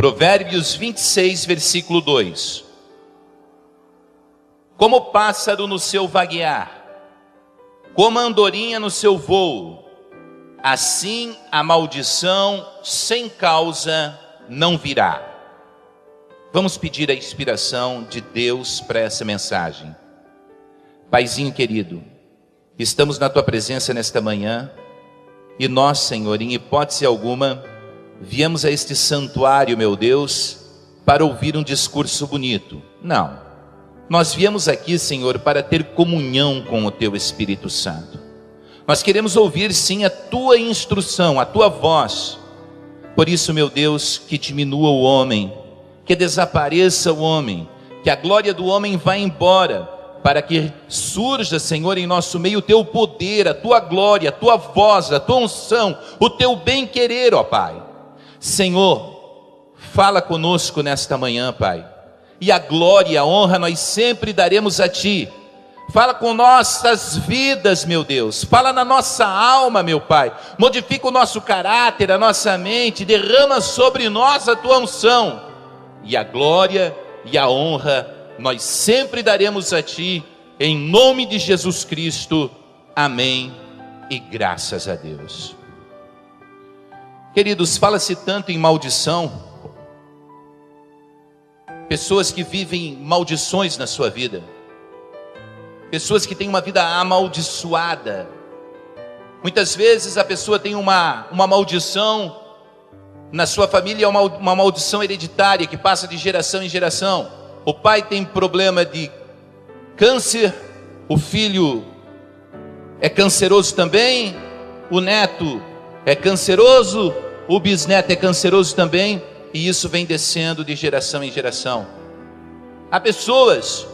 Provérbios 26, versículo 2. Como o pássaro no seu vaguear, como a andorinha no seu voo, assim a maldição sem causa não virá. Vamos pedir a inspiração de Deus para essa mensagem. Paizinho querido, estamos na tua presença nesta manhã, e nós, Senhor, em hipótese alguma, viemos a este santuário, meu Deus, para ouvir um discurso bonito. Não. Nós viemos aqui, Senhor, para ter comunhão com o Teu Espírito Santo. Nós queremos ouvir, sim, a Tua instrução, a Tua voz. Por isso, meu Deus, que diminua o homem, que desapareça o homem, que a glória do homem vá embora, para que surja, Senhor, em nosso meio o Teu poder, a Tua glória, a Tua voz, a Tua unção, o Teu bem-querer, ó Pai. Senhor, fala conosco nesta manhã, Pai. E a glória e a honra nós sempre daremos a Ti. Fala com nossas vidas, meu Deus. Fala na nossa alma, meu Pai. Modifica o nosso caráter, a nossa mente. Derrama sobre nós a Tua unção. E a glória e a honra nós sempre daremos a Ti. Em nome de Jesus Cristo. Amém. E graças a Deus. Queridos, fala-se tanto em maldição. Pessoas que vivem maldições na sua vida. Pessoas que têm uma vida amaldiçoada. Muitas vezes a pessoa tem uma maldição na sua família, uma maldição hereditária que passa de geração em geração. O pai tem problema de câncer, o filho é canceroso também, o neto é canceroso, o bisneto é canceroso também. E isso vem descendo de geração em geração. Há pessoas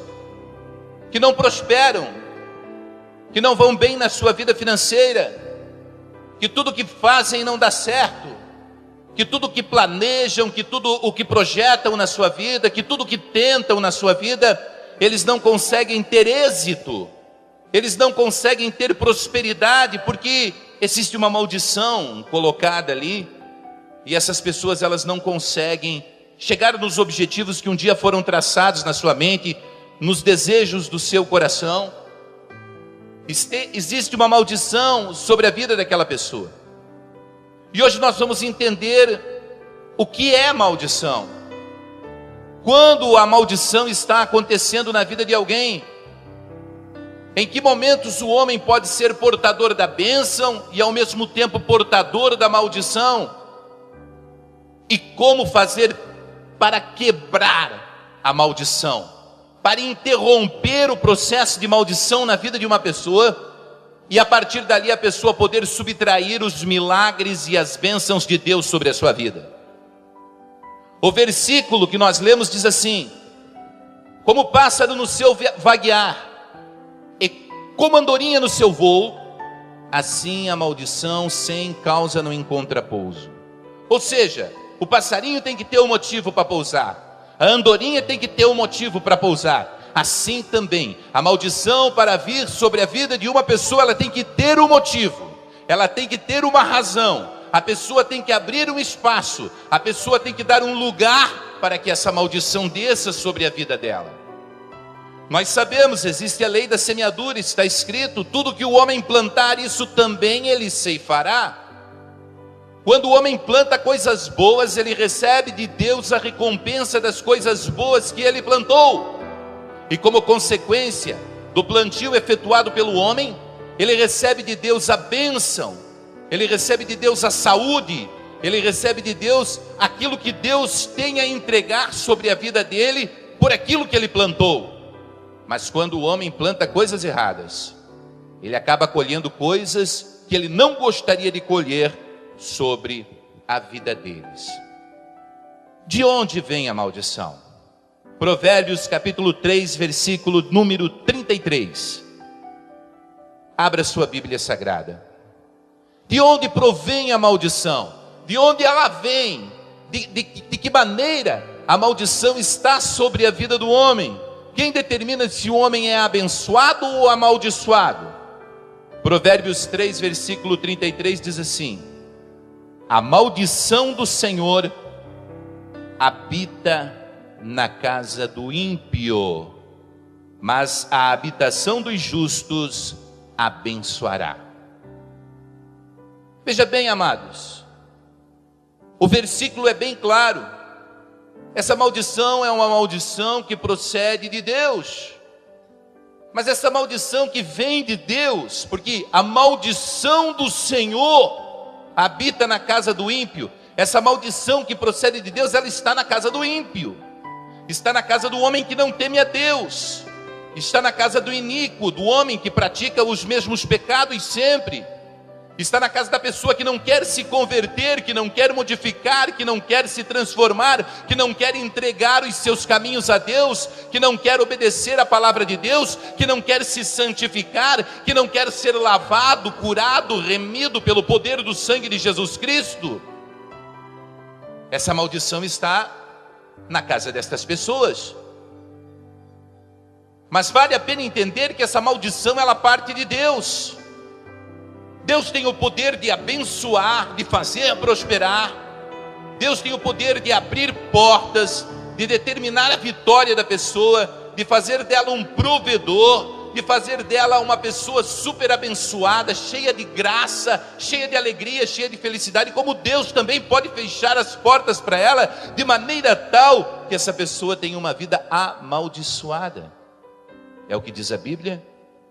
que não prosperam, que não vão bem na sua vida financeira, que tudo que fazem não dá certo, que tudo que planejam, que tudo o que projetam na sua vida, que tudo que tentam na sua vida, eles não conseguem ter êxito, eles não conseguem ter prosperidade, porque existe uma maldição colocada ali. E essas pessoas, elas não conseguem chegar nos objetivos que um dia foram traçados na sua mente, nos desejos do seu coração. Existe uma maldição sobre a vida daquela pessoa. E hoje nós vamos entender o que é maldição. Quando a maldição está acontecendo na vida de alguém, em que momentos o homem pode ser portador da bênção e ao mesmo tempo portador da maldição? E como fazer para quebrar a maldição, para interromper o processo de maldição na vida de uma pessoa, e a partir dali a pessoa poder subtrair os milagres e as bênçãos de Deus sobre a sua vida. O versículo que nós lemos diz assim: como pássaro no seu vaguear, e como andorinha no seu voo, assim a maldição sem causa não encontra pouso. Ou seja, o passarinho tem que ter um motivo para pousar, a andorinha tem que ter um motivo para pousar. Assim também, a maldição para vir sobre a vida de uma pessoa, ela tem que ter um motivo, ela tem que ter uma razão, a pessoa tem que abrir um espaço, a pessoa tem que dar um lugar para que essa maldição desça sobre a vida dela. Nós sabemos, existe a lei da semeadura, está escrito: tudo que o homem plantar, isso também ele ceifará. Quando o homem planta coisas boas, ele recebe de Deus a recompensa das coisas boas que ele plantou. E como consequência do plantio efetuado pelo homem, ele recebe de Deus a bênção, ele recebe de Deus a saúde, ele recebe de Deus aquilo que Deus tem a entregar sobre a vida dele, por aquilo que ele plantou. Mas quando o homem planta coisas erradas, ele acaba colhendo coisas que ele não gostaria de colher sobre a vida deles. De onde vem a maldição? Provérbios capítulo 3, versículo número 33. Abra sua Bíblia Sagrada. De onde provém a maldição? De onde ela vem? De que maneira a maldição está sobre a vida do homem? Quem determina se o homem é abençoado ou amaldiçoado? Provérbios 3, versículo 33 diz assim: a maldição do Senhor habita na casa do ímpio, mas a habitação dos justos abençoará. Veja bem, amados, o versículo é bem claro. Essa maldição é uma maldição que procede de Deus. Mas essa maldição que vem de Deus, porque a maldição do Senhor habita na casa do ímpio. Essa maldição que procede de Deus, ela está na casa do ímpio. Está na casa do homem que não teme a Deus. Está na casa do iníquo, do homem que pratica os mesmos pecados sempre. Está na casa da pessoa que não quer se converter, que não quer modificar, que não quer se transformar, que não quer entregar os seus caminhos a Deus, que não quer obedecer a palavra de Deus, que não quer se santificar, que não quer ser lavado, curado, remido pelo poder do sangue de Jesus Cristo. Essa maldição está na casa destas pessoas. Mas vale a pena entender que essa maldição, ela parte de Deus. Deus tem o poder de abençoar, de fazer prosperar. Deus tem o poder de abrir portas, de determinar a vitória da pessoa, de fazer dela um provedor, de fazer dela uma pessoa super abençoada, cheia de graça, cheia de alegria, cheia de felicidade. Como Deus também pode fechar as portas para ela de maneira tal que essa pessoa tenha uma vida amaldiçoada. É o que diz a Bíblia,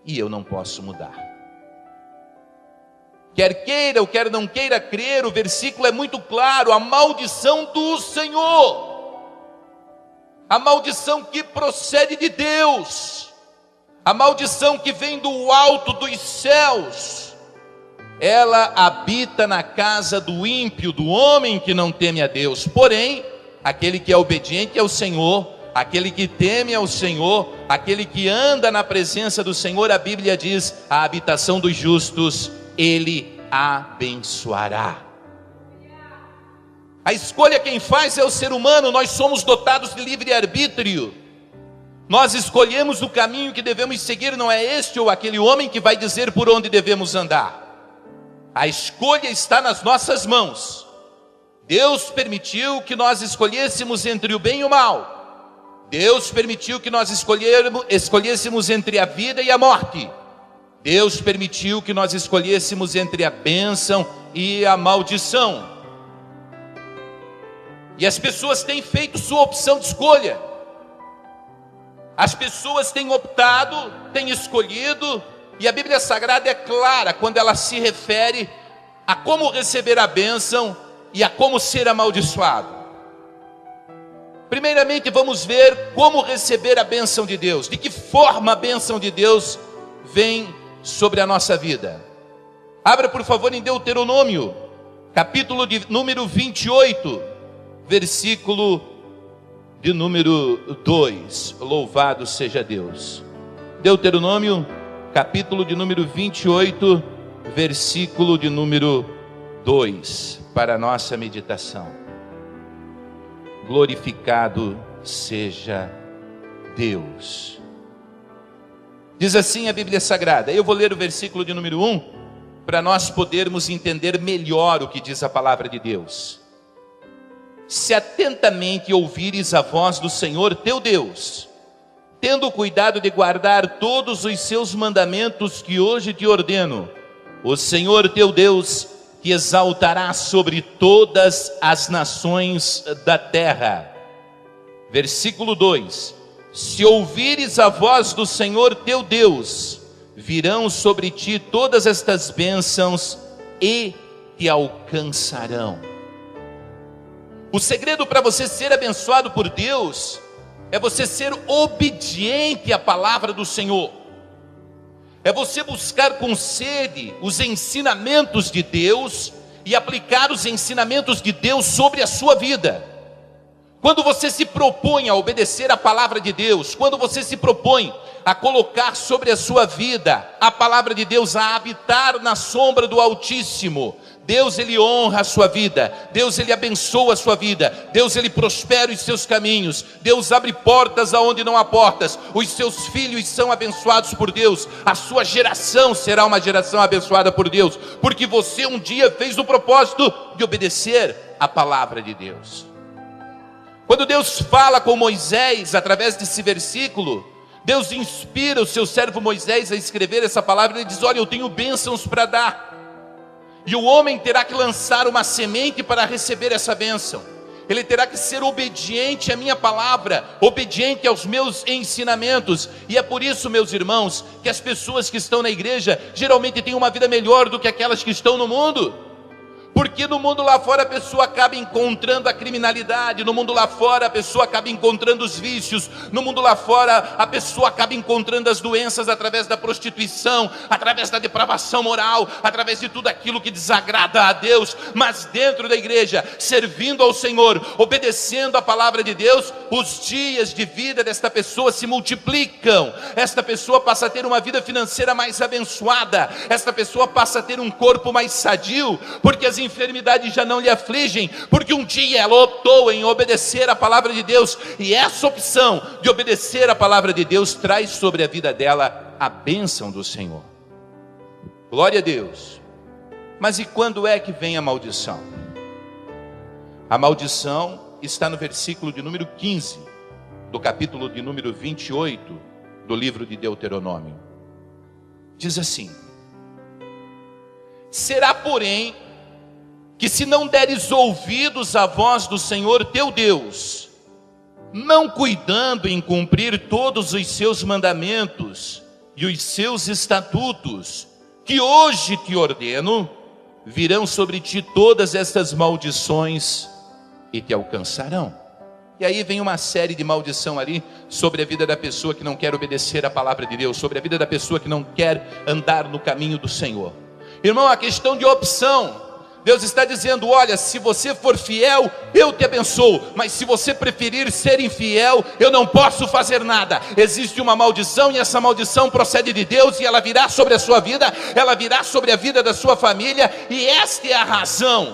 e eu não posso mudar. Quer queira ou quer não queira crer, o versículo é muito claro: a maldição do Senhor, a maldição que procede de Deus, a maldição que vem do alto dos céus, ela habita na casa do ímpio, do homem que não teme a Deus. Porém, aquele que é obediente ao Senhor, aquele que teme ao Senhor, aquele que anda na presença do Senhor, a Bíblia diz: a habitação dos justos Ele abençoará. A escolha quem faz é o ser humano. Nós somos dotados de livre-arbítrio. Nós escolhemos o caminho que devemos seguir. Não é este ou aquele homem que vai dizer por onde devemos andar. A escolha está nas nossas mãos. Deus permitiu que nós escolhêssemos entre o bem e o mal. Deus permitiu que nós escolhêssemos entre a vida e a morte. Deus permitiu que nós escolhêssemos entre a bênção e a maldição. E as pessoas têm feito sua opção de escolha. As pessoas têm optado, têm escolhido, e a Bíblia Sagrada é clara quando ela se refere a como receber a bênção e a como ser amaldiçoado. Primeiramente, vamos ver como receber a bênção de Deus. De que forma a bênção de Deus vem sobre a nossa vida. Abra por favor em Deuteronômio, capítulo de número 28, versículo de número 2. Louvado seja Deus. Deuteronômio, capítulo de número 28, versículo de número 2, para a nossa meditação. Glorificado seja Deus. Diz assim a Bíblia Sagrada. Eu vou ler o versículo de número 1, para nós podermos entender melhor o que diz a palavra de Deus. Se atentamente ouvires a voz do Senhor teu Deus, tendo cuidado de guardar todos os seus mandamentos que hoje te ordeno, o Senhor teu Deus te exaltará sobre todas as nações da terra. Versículo 2. Se ouvires a voz do Senhor teu Deus, virão sobre ti todas estas bênçãos e te alcançarão. O segredo para você ser abençoado por Deus é você ser obediente à palavra do Senhor. É você buscar com sede os ensinamentos de Deus e aplicar os ensinamentos de Deus sobre a sua vida. Quando você se propõe a obedecer a palavra de Deus, quando você se propõe a colocar sobre a sua vida a palavra de Deus, a habitar na sombra do Altíssimo, Deus ele honra a sua vida, Deus ele abençoa a sua vida, Deus ele prospera os seus caminhos, Deus abre portas aonde não há portas, os seus filhos são abençoados por Deus, a sua geração será uma geração abençoada por Deus, porque você um dia fez o propósito de obedecer a palavra de Deus. Quando Deus fala com Moisés através desse versículo, Deus inspira o seu servo Moisés a escrever essa palavra. Ele diz: olha, eu tenho bênçãos para dar, e o homem terá que lançar uma semente para receber essa bênção. Ele terá que ser obediente à minha palavra, obediente aos meus ensinamentos. E é por isso, meus irmãos, que as pessoas que estão na igreja geralmente têm uma vida melhor do que aquelas que estão no mundo. Porque no mundo lá fora a pessoa acaba encontrando a criminalidade, no mundo lá fora a pessoa acaba encontrando os vícios, no mundo lá fora a pessoa acaba encontrando as doenças através da prostituição, através da depravação moral, através de tudo aquilo que desagrada a Deus. Mas dentro da igreja, servindo ao Senhor, obedecendo a palavra de Deus, os dias de vida desta pessoa se multiplicam. Esta pessoa passa a ter uma vida financeira mais abençoada, esta pessoa passa a ter um corpo mais sadio, porque as enfermidades já não lhe afligem, porque um dia ela optou em obedecer a palavra de Deus, e essa opção de obedecer a palavra de Deus traz sobre a vida dela a bênção do Senhor. Glória a Deus. Mas e quando é que vem a maldição? A maldição está no versículo de número 15 do capítulo de número 28 do livro de Deuteronômio. Diz assim: será, porém, que se não deres ouvidos à voz do Senhor teu Deus, não cuidando em cumprir todos os seus mandamentos e os seus estatutos, que hoje te ordeno, virão sobre ti todas estas maldições e te alcançarão. E aí vem uma série de maldição ali sobre a vida da pessoa que não quer obedecer a palavra de Deus, sobre a vida da pessoa que não quer andar no caminho do Senhor. Irmão, a questão de opção. Deus está dizendo: olha, se você for fiel, eu te abençoo, mas se você preferir ser infiel, eu não posso fazer nada. Existe uma maldição, e essa maldição procede de Deus, e ela virá sobre a sua vida, ela virá sobre a vida da sua família, e esta é a razão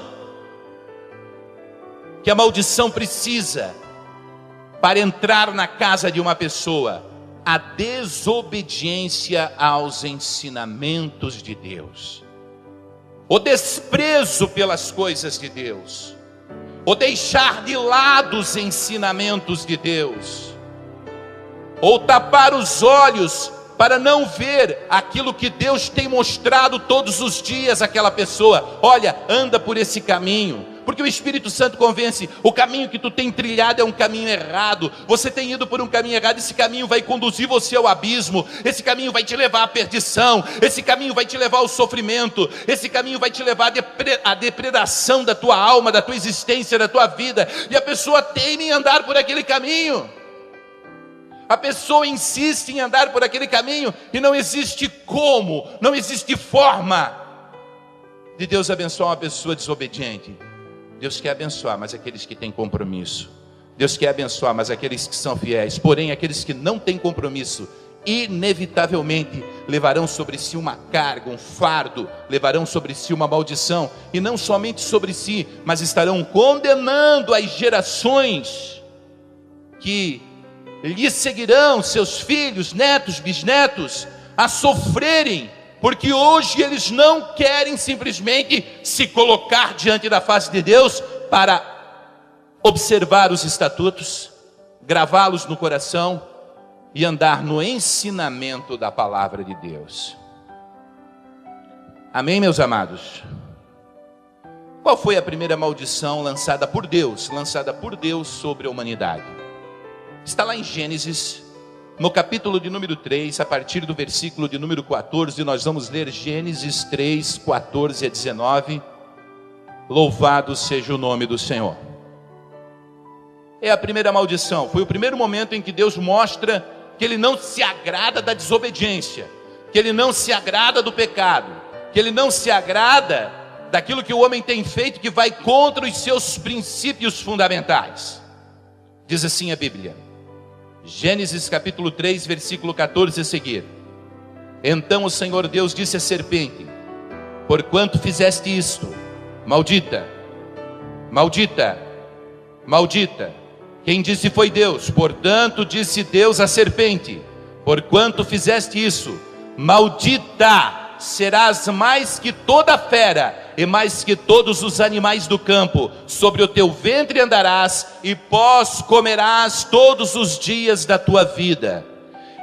que a maldição precisa para entrar na casa de uma pessoa: a desobediência aos ensinamentos de Deus, o desprezo pelas coisas de Deus, o deixar de lado os ensinamentos de Deus, ou tapar os olhos para não ver aquilo que Deus tem mostrado todos os dias àquela pessoa. Olha, anda por esse caminho, porque o Espírito Santo convence: o caminho que tu tem trilhado é um caminho errado, você tem ido por um caminho errado, esse caminho vai conduzir você ao abismo, esse caminho vai te levar à perdição, esse caminho vai te levar ao sofrimento, esse caminho vai te levar à depredação da tua alma, da tua existência, da tua vida. E a pessoa teima em andar por aquele caminho, a pessoa insiste em andar por aquele caminho, e não existe como, não existe forma de Deus abençoar uma pessoa desobediente. Deus quer abençoar, mas aqueles que têm compromisso. Deus quer abençoar, mas aqueles que são fiéis. Porém, aqueles que não têm compromisso, inevitavelmente levarão sobre si uma carga, um fardo, levarão sobre si uma maldição, e não somente sobre si, mas estarão condenando as gerações que lhe seguirão, seus filhos, netos, bisnetos, a sofrerem, porque hoje eles não querem simplesmente se colocar diante da face de Deus para observar os estatutos, gravá-los no coração e andar no ensinamento da palavra de Deus. Amém, meus amados? Qual foi a primeira maldição lançada por Deus sobre a humanidade? Está lá em Gênesis, no capítulo de número 3, a partir do versículo de número 14, nós vamos ler Gênesis 3, 14 a 19. Louvado seja o nome do Senhor. É a primeira maldição, foi o primeiro momento em que Deus mostra que Ele não se agrada da desobediência, que Ele não se agrada do pecado, que Ele não se agrada daquilo que o homem tem feito que vai contra os seus princípios fundamentais. Diz assim a Bíblia, Gênesis capítulo 3, versículo 14 a seguir: então o Senhor Deus disse à serpente: porquanto fizeste isto, maldita, maldita, maldita. Quem disse foi Deus. Portanto disse Deus à serpente: porquanto fizeste isso, maldita serás mais que toda fera, e mais que todos os animais do campo. Sobre o teu ventre andarás, e pós comerás todos os dias da tua vida.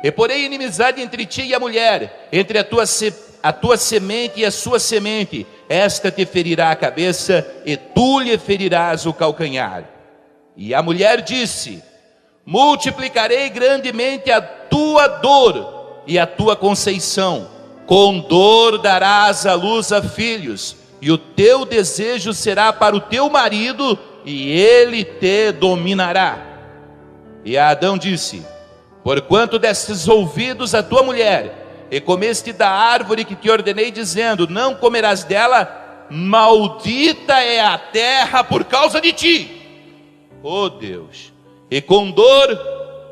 E porém inimizade entre ti e a mulher, entre a tua semente e a sua semente. Esta te ferirá a cabeça, e tu lhe ferirás o calcanhar. E a mulher disse: multiplicarei grandemente a tua dor e a tua conceição. Com dor darás à luz a filhos, e o teu desejo será para o teu marido, e ele te dominará. E a Adão disse: porquanto destes ouvidos à tua mulher, e comeste da árvore que te ordenei, dizendo: não comerás dela, maldita é a terra por causa de ti. Oh Deus, e com dor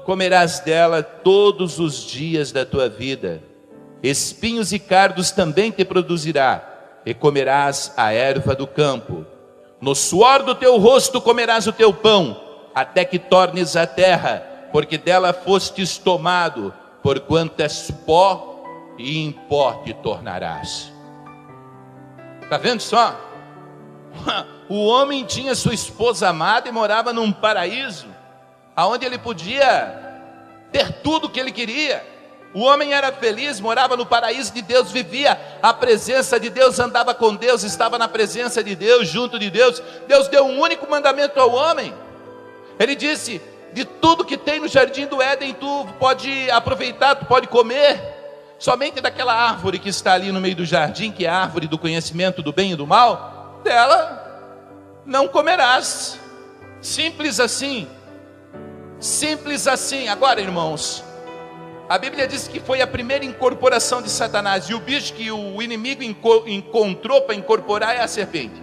comerás dela todos os dias da tua vida. Espinhos e cardos também te produzirá, e comerás a erva do campo. No suor do teu rosto comerás o teu pão, até que tornes a terra, porque dela fostes tomado, porquanto és pó, e em pó te tornarás. Está vendo só? O homem tinha sua esposa amada e morava num paraíso, aonde ele podia ter tudo o que ele queria. O homem era feliz, morava no paraíso de Deus, vivia a presença de Deus, andava com Deus, estava na presença de Deus, junto de Deus. Deus deu um único mandamento ao homem. Ele disse: de tudo que tem no jardim do Éden, tu pode aproveitar, tu pode comer, somente daquela árvore que está ali no meio do jardim, que é a árvore do conhecimento do bem e do mal, dela não comerás. Simples assim. Simples assim. Agora, irmãos, a Bíblia diz que foi a primeira incorporação de Satanás, e o bicho que o inimigo encontrou para incorporar é a serpente.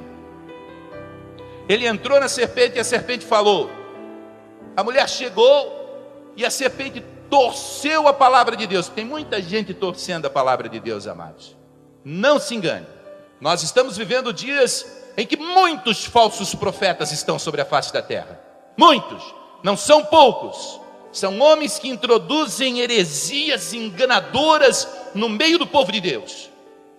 Ele entrou na serpente e a serpente falou. A mulher chegou e a serpente torceu a palavra de Deus. Tem muita gente torcendo a palavra de Deus, amados. Não se engane. Nós estamos vivendo dias em que muitos falsos profetas estão sobre a face da terra. Muitos, não são poucos. São homens que introduzem heresias enganadoras no meio do povo de Deus.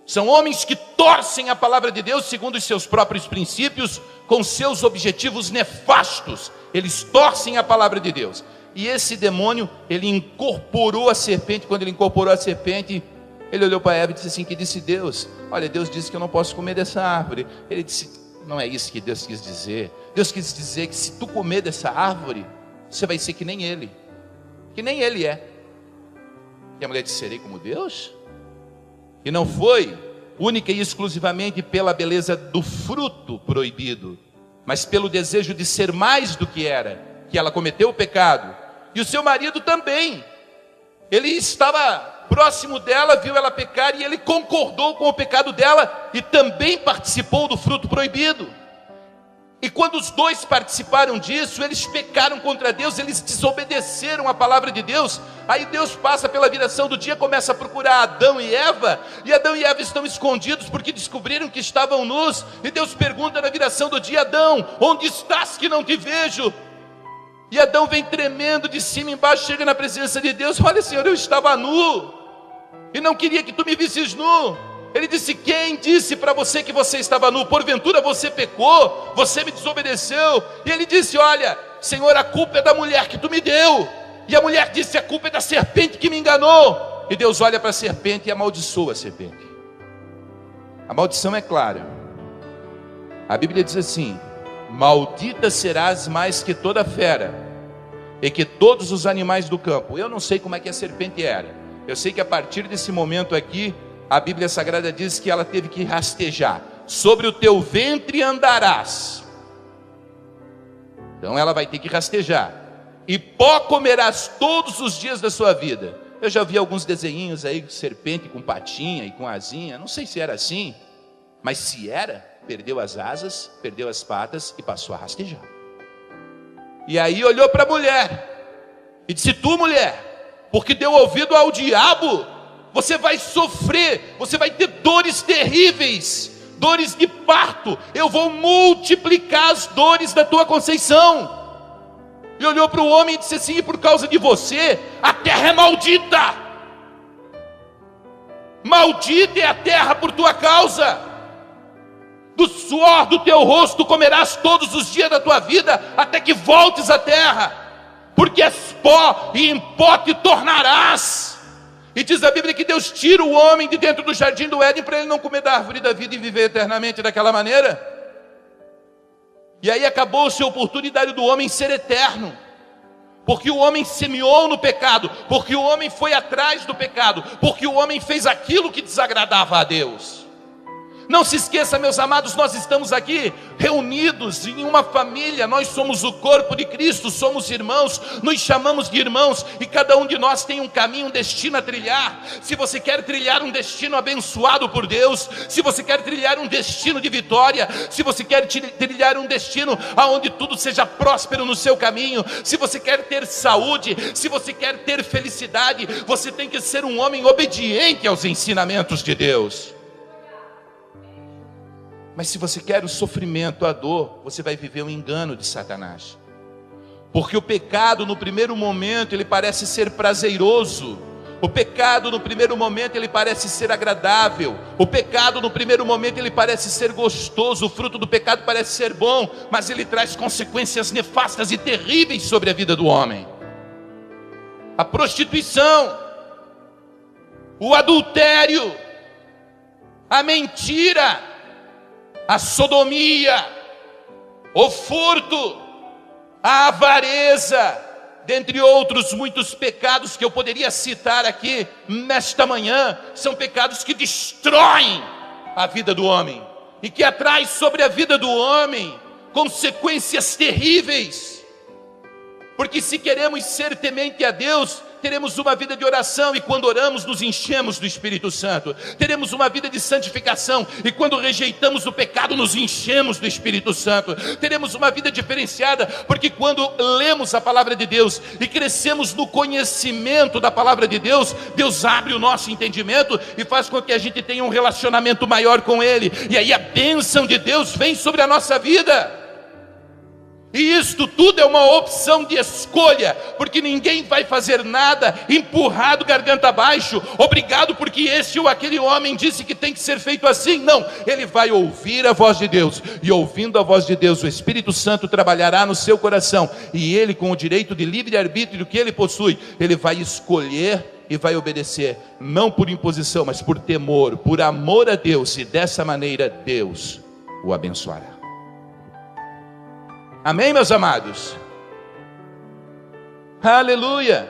São homens que torcem a palavra de Deus segundo os seus próprios princípios, com seus objetivos nefastos. Eles torcem a palavra de Deus. E esse demônio, ele incorporou a serpente. Quando ele incorporou a serpente, ele olhou para Eva e disse assim: que disse Deus? Olha, Deus disse que eu não posso comer dessa árvore. Ele disse: não é isso que Deus quis dizer. Deus quis dizer que se tu comer dessa árvore, você vai ser que nem ele. Que nem ele é. E a mulher disse: serei como Deus? E não foi única e exclusivamente pela beleza do fruto proibido, mas pelo desejo de ser mais do que era, que ela cometeu o pecado. E o seu marido também. Ele estava próximo dela, viu ela pecar, e ele concordou com o pecado dela, e também participou do fruto proibido. E quando os dois participaram disso, eles pecaram contra Deus, eles desobedeceram a palavra de Deus. Aí Deus passa pela viração do dia, começa a procurar Adão e Eva, e Adão e Eva estão escondidos porque descobriram que estavam nus. E Deus pergunta na viração do dia: Adão, onde estás que não te vejo? E Adão vem tremendo de cima embaixo, chega na presença de Deus: olha, Senhor, eu estava nu, e não queria que tu me visses nu. Ele disse: quem disse para você que você estava nu? Porventura você pecou? Você me desobedeceu? E ele disse: olha, Senhor, a culpa é da mulher que tu me deu. E a mulher disse: a culpa é da serpente que me enganou. E Deus olha para a serpente e amaldiçoa a serpente. A maldição é clara. A Bíblia diz assim: maldita serás mais que toda fera, e que todos os animais do campo. Eu não sei como é que a serpente era. Eu sei que a partir desse momento aqui, a Bíblia Sagrada diz que ela teve que rastejar. Sobre o teu ventre andarás. Então ela vai ter que rastejar. E pó comerás todos os dias da sua vida. Eu já vi alguns desenhinhos aí, serpente com patinha e com asinha. Não sei se era assim, mas se era, perdeu as asas, perdeu as patas e passou a rastejar. E aí olhou para a mulher e disse: tu, mulher, porque deu ouvido ao diabo, você vai sofrer, você vai ter dores terríveis, dores de parto. Eu vou multiplicar as dores da tua conceição. E olhou para o homem e disse assim: e por causa de você, a terra é maldita. Maldita é a terra por tua causa. do suor do teu rosto comerás todos os dias da tua vida, até que voltes à terra, porque és pó e em pó te tornarás. E diz a Bíblia que Deus tira o homem de dentro do jardim do Éden para ele não comer da árvore da vida e viver eternamente daquela maneira. E aí acabou-se a oportunidade do homem ser eterno, porque o homem semeou no pecado, porque o homem foi atrás do pecado, porque o homem fez aquilo que desagradava a Deus. Não se esqueça, meus amados, nós estamos aqui reunidos em uma família, nós somos o corpo de Cristo, somos irmãos, nos chamamos de irmãos, e cada um de nós tem um caminho, um destino a trilhar. Se você quer trilhar um destino abençoado por Deus, se você quer trilhar um destino de vitória, se você quer trilhar um destino onde tudo seja próspero no seu caminho, se você quer ter saúde, se você quer ter felicidade, você tem que ser um homem obediente aos ensinamentos de Deus. Mas se você quer o sofrimento, a dor, você vai viver um engano de Satanás. Porque o pecado no primeiro momento ele parece ser prazeroso. O pecado no primeiro momento ele parece ser agradável. O pecado no primeiro momento ele parece ser gostoso. O fruto do pecado parece ser bom, mas ele traz consequências nefastas e terríveis sobre a vida do homem. A prostituição, o adultério, a mentira, a sodomia, o furto, a avareza, dentre outros muitos pecados que eu poderia citar aqui nesta manhã, são pecados que destroem a vida do homem e que atrai sobre a vida do homem consequências terríveis. Porque se queremos ser temente a Deus, teremos uma vida de oração, e quando oramos nos enchemos do Espírito Santo. Teremos uma vida de santificação, e quando rejeitamos o pecado nos enchemos do Espírito Santo. Teremos uma vida diferenciada, porque quando lemos a palavra de Deus e crescemos no conhecimento da palavra de Deus, Deus abre o nosso entendimento e faz com que a gente tenha um relacionamento maior com Ele, e aí a bênção de Deus vem sobre a nossa vida. E isto tudo é uma opção de escolha, porque ninguém vai fazer nada empurrado garganta abaixo, obrigado porque esse ou aquele homem disse que tem que ser feito assim. Não, ele vai ouvir a voz de Deus, e ouvindo a voz de Deus, o Espírito Santo trabalhará no seu coração, e ele, com o direito de livre-arbítrio que ele possui, ele vai escolher e vai obedecer, não por imposição, mas por temor, por amor a Deus, e dessa maneira Deus o abençoará. Amém, meus amados? Aleluia!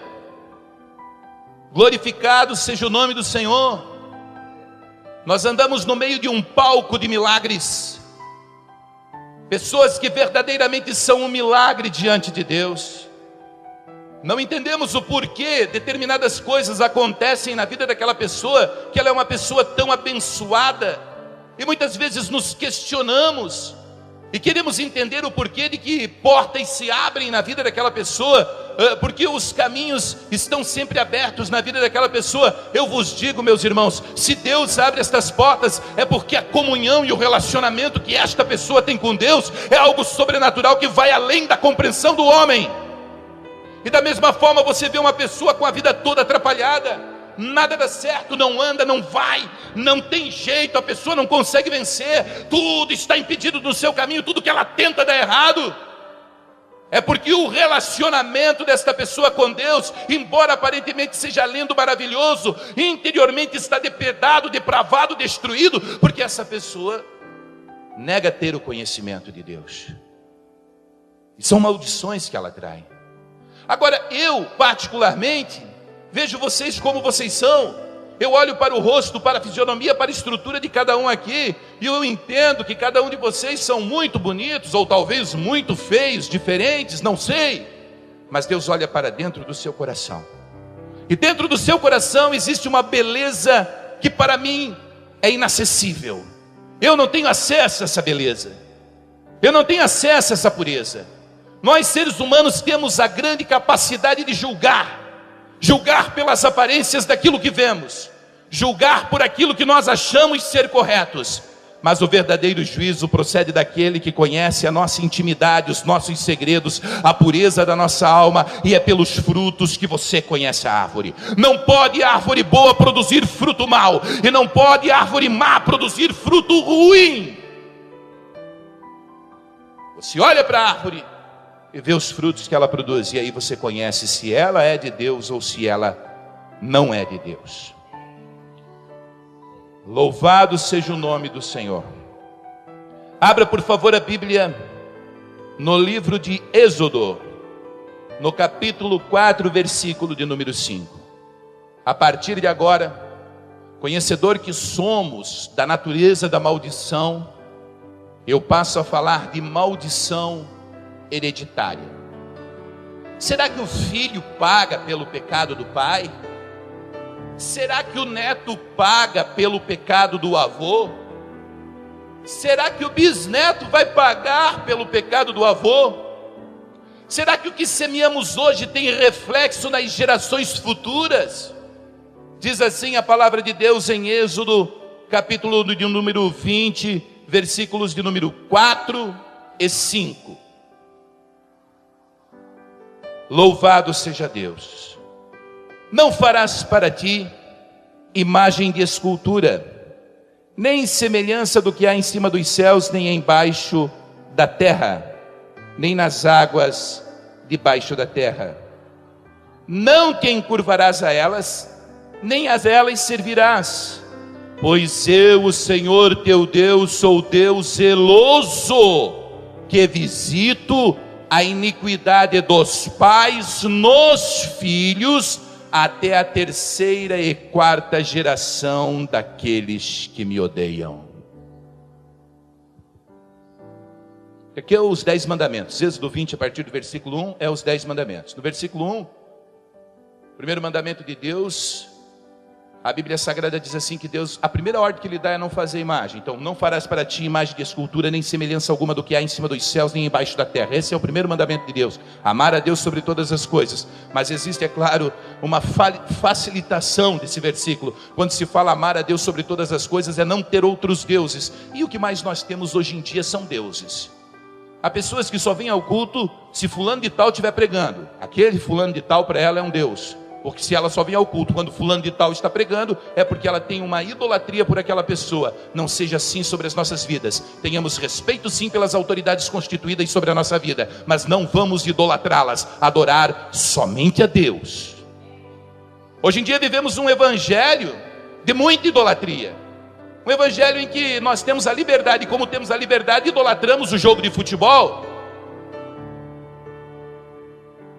Glorificado seja o nome do Senhor. Nós andamos no meio de um palco de milagres, pessoas que verdadeiramente são um milagre diante de Deus. Não entendemos o porquê determinadas coisas acontecem na vida daquela pessoa, que ela é uma pessoa tão abençoada, e muitas vezes nos questionamos e queremos entender o porquê de que portas se abrem na vida daquela pessoa, porque os caminhos estão sempre abertos na vida daquela pessoa. Eu vos digo, meus irmãos, se Deus abre estas portas, é porque a comunhão e o relacionamento que esta pessoa tem com Deus é algo sobrenatural que vai além da compreensão do homem. E da mesma forma você vê uma pessoa com a vida toda atrapalhada, nada dá certo, não anda, não vai, não tem jeito, a pessoa não consegue vencer, tudo está impedido no seu caminho, tudo que ela tenta dá errado. É porque o relacionamento desta pessoa com Deus, embora aparentemente seja lindo, maravilhoso, interiormente está depredado, depravado, destruído, porque essa pessoa nega ter o conhecimento de Deus. E são maldições que ela trai. Agora, eu particularmente vejo vocês como vocês são. Eu olho para o rosto, para a fisionomia, para a estrutura de cada um aqui, e eu entendo que cada um de vocês são muito bonitos, ou talvez muito feios, diferentes, não sei. Mas Deus olha para dentro do seu coração, e dentro do seu coração existe uma beleza que para mim é inacessível. Eu não tenho acesso a essa beleza, eu não tenho acesso a essa pureza. Nós seres humanos temos a grande capacidade de julgar pelas aparências daquilo que vemos, julgar por aquilo que nós achamos ser corretos, mas o verdadeiro juízo procede daquele que conhece a nossa intimidade, os nossos segredos, a pureza da nossa alma, e é pelos frutos que você conhece a árvore. Não pode árvore boa produzir fruto mau, e não pode árvore má produzir fruto ruim. Você olha para a árvore e vê os frutos que ela produz, e aí você conhece se ela é de Deus ou se ela não é de Deus. Louvado seja o nome do Senhor. Abra por favor a Bíblia no livro de Êxodo, no capítulo 4, versículo de número 5. A partir de agora, conhecedor que somos da natureza da maldição, eu passo a falar de maldição hereditária. Será que o filho paga pelo pecado do pai? Será que o neto paga pelo pecado do avô? Será que o bisneto vai pagar pelo pecado do avô? Será que o que semeamos hoje tem reflexo nas gerações futuras? Diz assim a palavra de Deus em Êxodo, capítulo de número 20, versículos de número 4 e 5. Louvado seja Deus. Não farás para ti imagem de escultura, nem semelhança do que há em cima dos céus, nem embaixo da terra, nem nas águas debaixo da terra. Não te encurvarás a elas, nem a elas servirás, pois eu, o Senhor teu Deus, sou Deus zeloso, que visito a iniquidade dos pais nos filhos, até a 3ª e 4ª geração daqueles que me odeiam. Aqui é os 10 mandamentos. Êxodo 20, a partir do versículo 1, é os 10 mandamentos. No versículo 1, o primeiro mandamento de Deus, a Bíblia Sagrada diz assim que Deus, a primeira ordem que Ele dá é não fazer imagem. Então, não farás para ti imagem de escultura, nem semelhança alguma do que há em cima dos céus, nem embaixo da terra. Esse é o primeiro mandamento de Deus. Amar a Deus sobre todas as coisas. Mas existe, é claro, uma facilitação desse versículo. Quando se fala amar a Deus sobre todas as coisas, é não ter outros deuses. E o que mais nós temos hoje em dia são deuses. Há pessoas que só vêm ao culto se fulano de tal estiver pregando. Aquele fulano de tal para ela é um Deus. Porque se ela só vem ao culto quando fulano de tal está pregando, é porque ela tem uma idolatria por aquela pessoa. Não seja assim sobre as nossas vidas. Tenhamos respeito sim pelas autoridades constituídas sobre a nossa vida, mas não vamos idolatrá-las, adorar somente a Deus. Hoje em dia vivemos um evangelho de muita idolatria. Um evangelho em que nós temos a liberdade, e como temos a liberdade, idolatramos o jogo de futebol,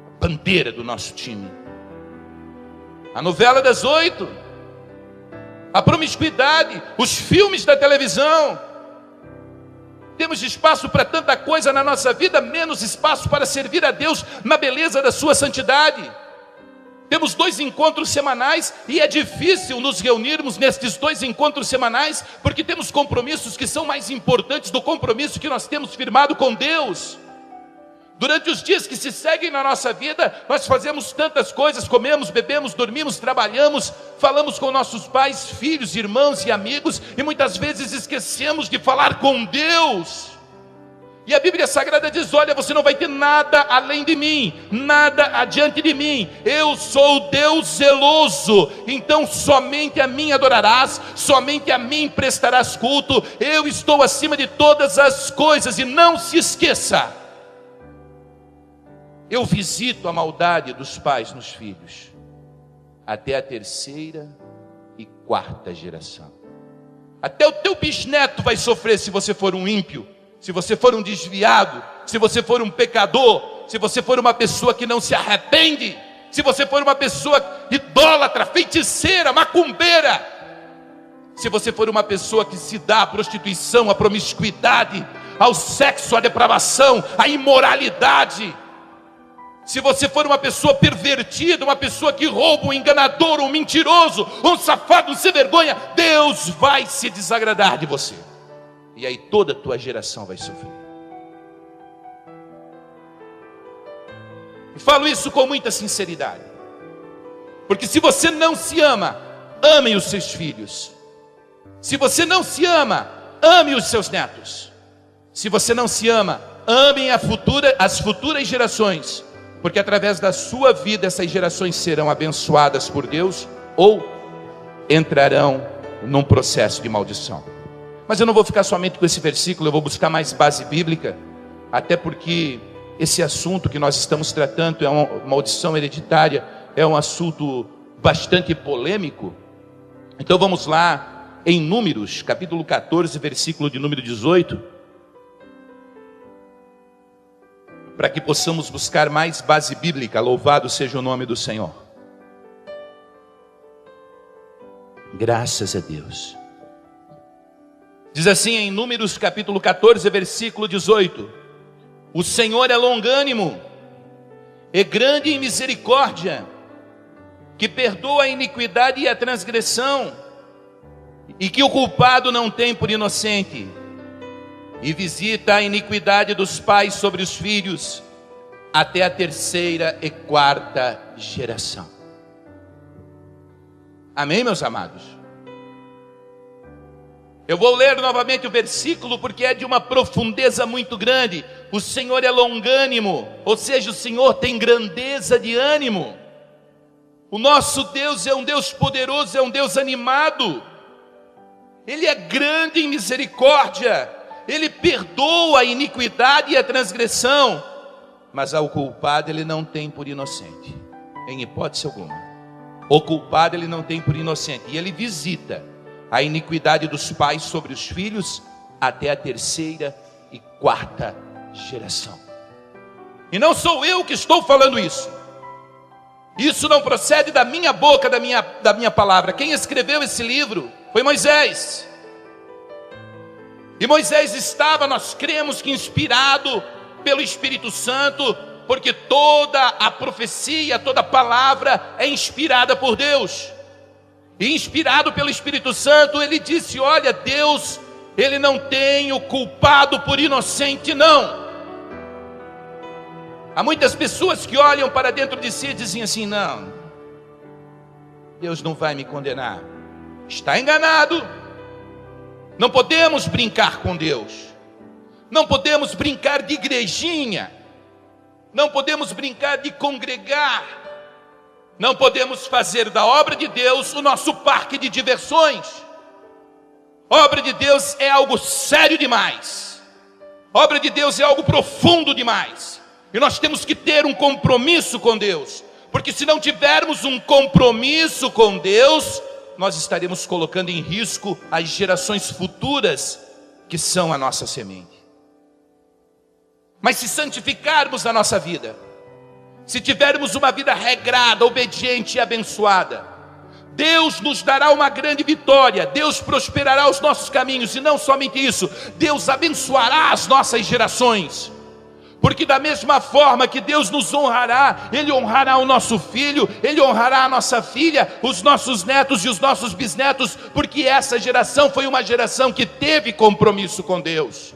a bandeira do nosso time, a novela das 8, a promiscuidade, os filmes da televisão. Temos espaço para tanta coisa na nossa vida, menos espaço para servir a Deus na beleza da sua santidade. Temos 2 encontros semanais e é difícil nos reunirmos nestes 2 encontros semanais, porque temos compromissos que são mais importantes do compromisso que nós temos firmado com Deus. Durante os dias que se seguem na nossa vida, nós fazemos tantas coisas, comemos, bebemos, dormimos, trabalhamos, falamos com nossos pais, filhos, irmãos e amigos, e muitas vezes esquecemos de falar com Deus. E a Bíblia Sagrada diz: olha, você não vai ter nada além de mim, nada adiante de mim. Eu sou Deus zeloso, então somente a mim adorarás, somente a mim prestarás culto. Eu estou acima de todas as coisas, e não se esqueça, eu visito a maldade dos pais nos filhos, até a 3ª e 4ª geração. Até o teu bisneto vai sofrer se você for um ímpio, se você for um desviado, se você for um pecador, se você for uma pessoa que não se arrepende, se você for uma pessoa idólatra, feiticeira, macumbeira, se você for uma pessoa que se dá à prostituição, à promiscuidade, ao sexo, à depravação, à imoralidade, se você for uma pessoa pervertida, uma pessoa que rouba, um enganador, um mentiroso, um safado, um sem vergonha, Deus vai se desagradar de você. E aí toda a tua geração vai sofrer. E falo isso com muita sinceridade. Porque se você não se ama, ame os seus filhos. Se você não se ama, ame os seus netos. Se você não se ama, ame as futuras gerações. Porque através da sua vida essas gerações serão abençoadas por Deus ou entrarão num processo de maldição. Mas eu não vou ficar somente com esse versículo, eu vou buscar mais base bíblica. até porque esse assunto que nós estamos tratando é uma maldição hereditária, é um assunto bastante polêmico. Então vamos lá em Números, capítulo 14, versículo de número 18, para que possamos buscar mais base bíblica. Louvado seja o nome do Senhor. Graças a Deus. Diz assim em Números capítulo 14, versículo 18: o Senhor é longânimo e grande em misericórdia, que perdoa a iniquidade e a transgressão, e que o culpado não tem por inocente, e visita a iniquidade dos pais sobre os filhos, até a 3ª e 4ª geração. Amém, meus amados? Eu vou ler novamente o versículo, porque é de uma profundeza muito grande. O Senhor é longânimo, ou seja, o Senhor tem grandeza de ânimo. O nosso Deus é um Deus poderoso, é um Deus animado. Ele é grande em misericórdia, Ele perdoa a iniquidade e a transgressão, mas ao culpado Ele não tem por inocente, em hipótese alguma. O culpado Ele não tem por inocente, e Ele visita a iniquidade dos pais sobre os filhos, até a 3ª e 4ª geração. E não sou eu que estou falando isso. Isso não procede da minha boca, da minha palavra. Quem escreveu esse livro foi Moisés. E Moisés estava, nós cremos que inspirado pelo Espírito Santo, porque toda a profecia, toda a palavra é inspirada por Deus. E inspirado pelo Espírito Santo, ele disse: olha, Deus, Ele não tem o culpado por inocente, não. Há muitas pessoas que olham para dentro de si e dizem assim: não, Deus não vai me condenar. Está enganado. Não podemos brincar com Deus. Não podemos brincar de igrejinha. Não podemos brincar de congregar. Não podemos fazer da obra de Deus o nosso parque de diversões. Obra de Deus é algo sério demais. Obra de Deus é algo profundo demais. E nós temos que ter um compromisso com Deus, porque se não tivermos um compromisso com Deus, nós estaremos colocando em risco as gerações futuras, que são a nossa semente. Mas se santificarmos a nossa vida, se tivermos uma vida regrada, obediente e abençoada, Deus nos dará uma grande vitória. Deus prosperará os nossos caminhos, e não somente isso, Deus abençoará as nossas gerações. Porque da mesma forma que Deus nos honrará, Ele honrará o nosso filho, Ele honrará a nossa filha, os nossos netos e os nossos bisnetos, porque essa geração foi uma geração que teve compromisso com Deus.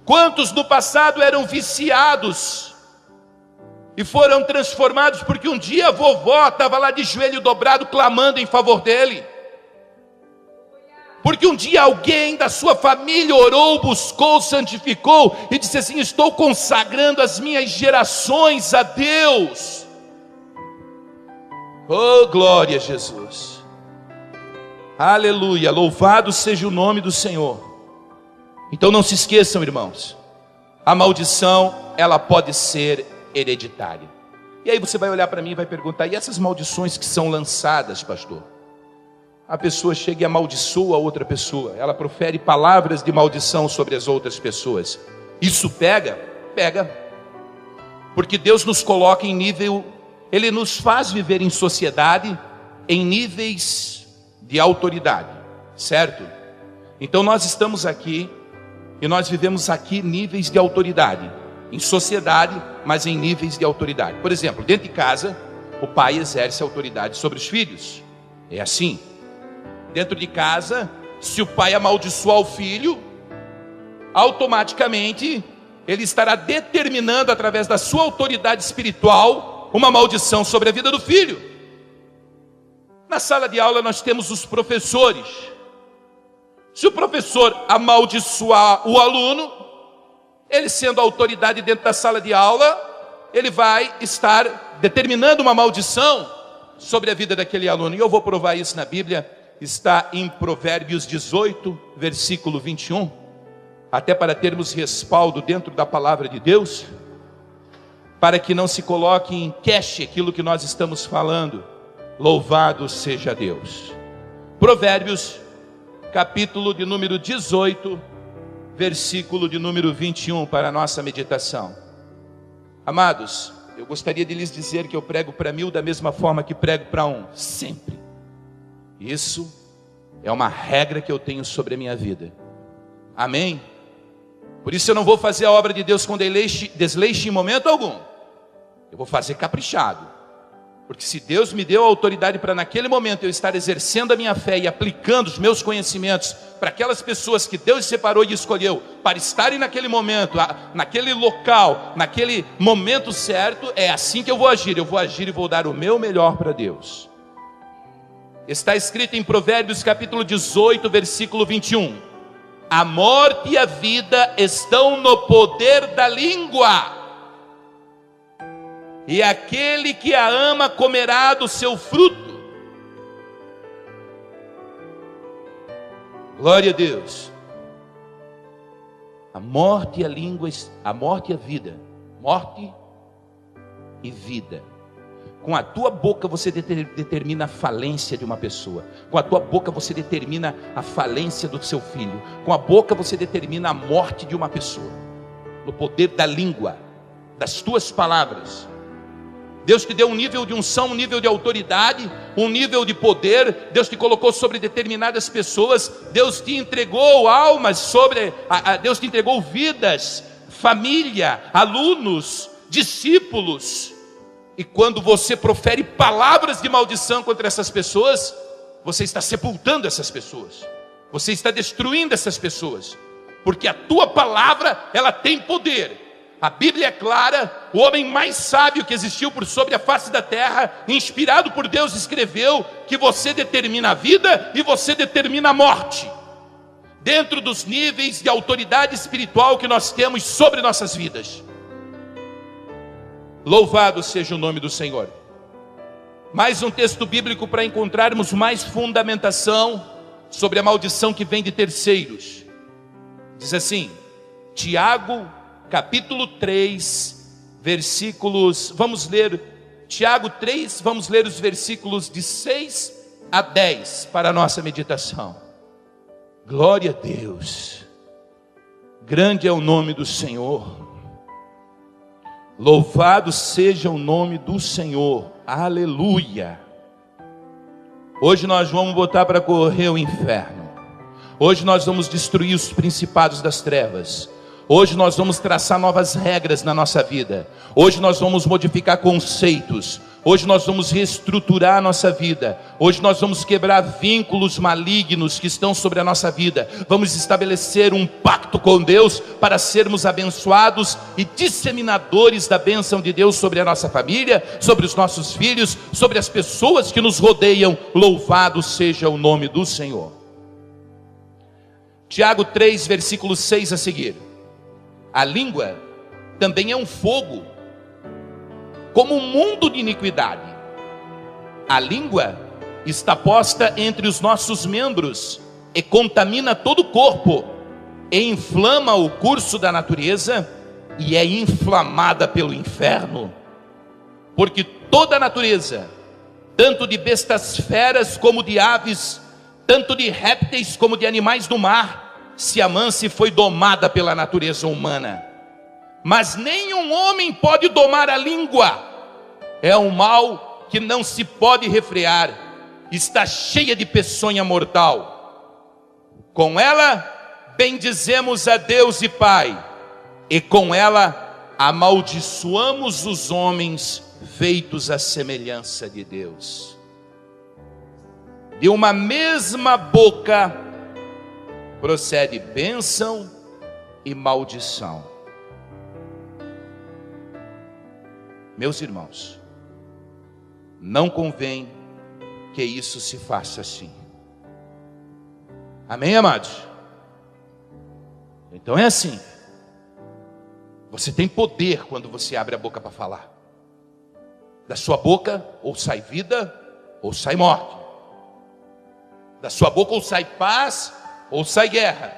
Quantos no passado eram viciados e foram transformados, porque um dia a vovó estava lá de joelho dobrado clamando em favor dele? Porque um dia alguém da sua família orou, buscou, santificou e disse assim: estou consagrando as minhas gerações a Deus. Oh, glória a Jesus. Aleluia, louvado seja o nome do Senhor. Então não se esqueçam, irmãos, a maldição, ela pode ser hereditária. E aí você vai olhar para mim e vai perguntar: e essas maldições que são lançadas, pastor? A pessoa chega e amaldiçoa a outra pessoa, ela profere palavras de maldição sobre as outras pessoas. Isso pega? Pega. Porque Deus nos coloca em nível, Ele nos faz viver em sociedade, em níveis de autoridade, certo? Então nós estamos aqui, e nós vivemos aqui níveis de autoridade, em sociedade, mas em níveis de autoridade. Por exemplo, dentro de casa, o pai exerce autoridade sobre os filhos, é assim. Dentro de casa, se o pai amaldiçoar o filho, automaticamente ele estará determinando, através da sua autoridade espiritual, uma maldição sobre a vida do filho. Na sala de aula nós temos os professores. Se o professor amaldiçoar o aluno, ele sendo autoridade dentro da sala de aula, ele vai estar determinando uma maldição sobre a vida daquele aluno. E eu vou provar isso na Bíblia. Está em Provérbios 18, versículo 21. até para termos respaldo dentro da palavra de Deus, para que não se coloque em cache aquilo que nós estamos falando. Louvado seja Deus. Provérbios, capítulo de número 18, versículo de número 21, para a nossa meditação. Amados, eu gostaria de lhes dizer que eu prego para 1000 da mesma forma que prego para um, sempre. Isso é uma regra que eu tenho sobre a minha vida. Amém? Por isso eu não vou fazer a obra de Deus com desleixo em momento algum. Eu vou fazer caprichado. Porque se Deus me deu a autoridade para naquele momento eu estar exercendo a minha fé e aplicando os meus conhecimentos para aquelas pessoas que Deus separou e escolheu para estarem naquele momento, naquele local, naquele momento certo, é assim que eu vou agir. Eu vou agir e vou dar o meu melhor para Deus. Está escrito em Provérbios capítulo 18, versículo 21. A morte e a vida estão no poder da língua, e aquele que a ama comerá do seu fruto. Glória a Deus. A morte e a língua, a morte e a vida. Morte e vida. Com a tua boca você determina a falência de uma pessoa. Com a tua boca você determina a falência do seu filho. Com a boca você determina a morte de uma pessoa. No poder da língua, das tuas palavras. Deus te deu um nível de unção, um nível de autoridade, um nível de poder. Deus te colocou sobre determinadas pessoas. Deus te entregou almas Deus te entregou vidas, família, alunos, discípulos. E quando você profere palavras de maldição contra essas pessoas, você está sepultando essas pessoas. Você está destruindo essas pessoas. Porque a tua palavra, ela tem poder. A Bíblia é clara, o homem mais sábio que existiu por sobre a face da terra, inspirado por Deus, escreveu que você determina a vida e você determina a morte, dentro dos níveis de autoridade espiritual que nós temos sobre nossas vidas. Louvado seja o nome do Senhor. Mais um texto bíblico para encontrarmos mais fundamentação sobre a maldição que vem de terceiros. Diz assim, Tiago capítulo 3, versículos, vamos ler, Tiago 3, vamos ler os versículos de 6 a 10 para a nossa meditação. Glória a Deus, grande é o nome do Senhor, louvado seja o nome do Senhor, aleluia. Hoje nós vamos botar para correr o inferno, hoje nós vamos destruir os principados das trevas. Hoje nós vamos traçar novas regras na nossa vida. Hoje nós vamos modificar conceitos. Hoje nós vamos reestruturar a nossa vida. Hoje nós vamos quebrar vínculos malignos que estão sobre a nossa vida. Vamos estabelecer um pacto com Deus para sermos abençoados e disseminadores da bênção de Deus sobre a nossa família, sobre os nossos filhos, sobre as pessoas que nos rodeiam. Louvado seja o nome do Senhor. Tiago 3, versículo 6 a seguir. A língua também é um fogo, como um mundo de iniquidade. A língua está posta entre os nossos membros e contamina todo o corpo, e inflama o curso da natureza, e é inflamada pelo inferno. Porque toda a natureza, tanto de bestas feras como de aves, tanto de répteis como de animais do mar, se amansa e foi domada pela natureza humana. Mas nenhum homem pode domar a língua. É um mal que não se pode refrear. Está cheia de peçonha mortal. Com ela bendizemos a Deus e Pai, e com ela amaldiçoamos os homens feitos à semelhança de Deus. De uma mesma boca procede bênção e maldição. Meus irmãos, não convém que isso se faça assim. Amém, amados? Então é assim. Você tem poder quando você abre a boca para falar. Da sua boca ou sai vida ou sai morte. Da sua boca ou sai paz ou sai guerra.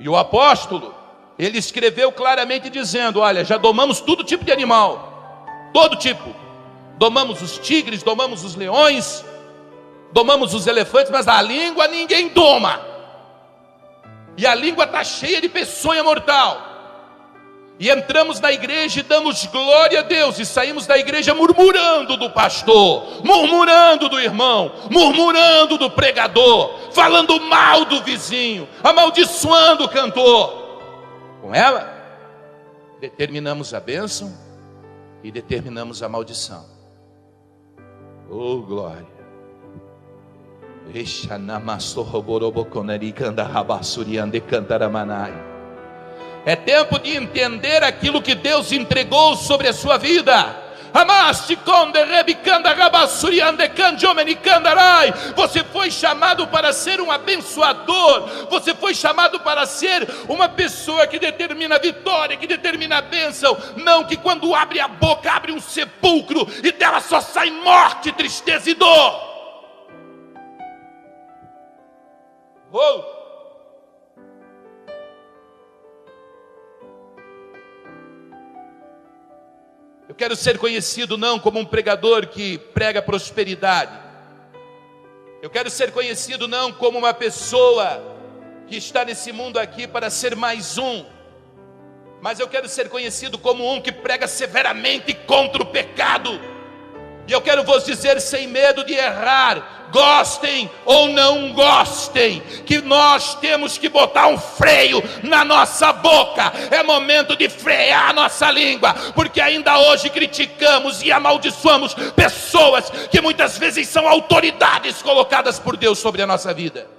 E o apóstolo, ele escreveu claramente dizendo: olha, já domamos todo tipo de animal, todo tipo. Domamos os tigres, domamos os leões, domamos os elefantes, mas a língua ninguém doma. E a língua está cheia de peçonha mortal. E entramos na igreja e damos glória a Deus, e saímos da igreja murmurando do pastor, murmurando do irmão, murmurando do pregador, falando mal do vizinho, amaldiçoando o cantor. Com ela, determinamos a bênção e determinamos a maldição. Oh, glória! É tempo de entender aquilo que Deus entregou sobre a sua vida. Você foi chamado para ser um abençoador. Você foi chamado para ser uma pessoa que determina a vitória, que determina a bênção. Não que quando abre a boca, abre um sepulcro e dela só sai morte, tristeza e dor. Oh! Eu quero ser conhecido não como um pregador que prega prosperidade. Eu quero ser conhecido não como uma pessoa que está nesse mundo aqui para ser mais um. Mas eu quero ser conhecido como um que prega severamente contra o pecado. E eu quero vos dizer sem medo de errar, gostem ou não gostem, que nós temos que botar um freio na nossa boca. É momento de frear a nossa língua, porque ainda hoje criticamos e amaldiçoamos pessoas que muitas vezes são autoridades colocadas por Deus sobre a nossa vida.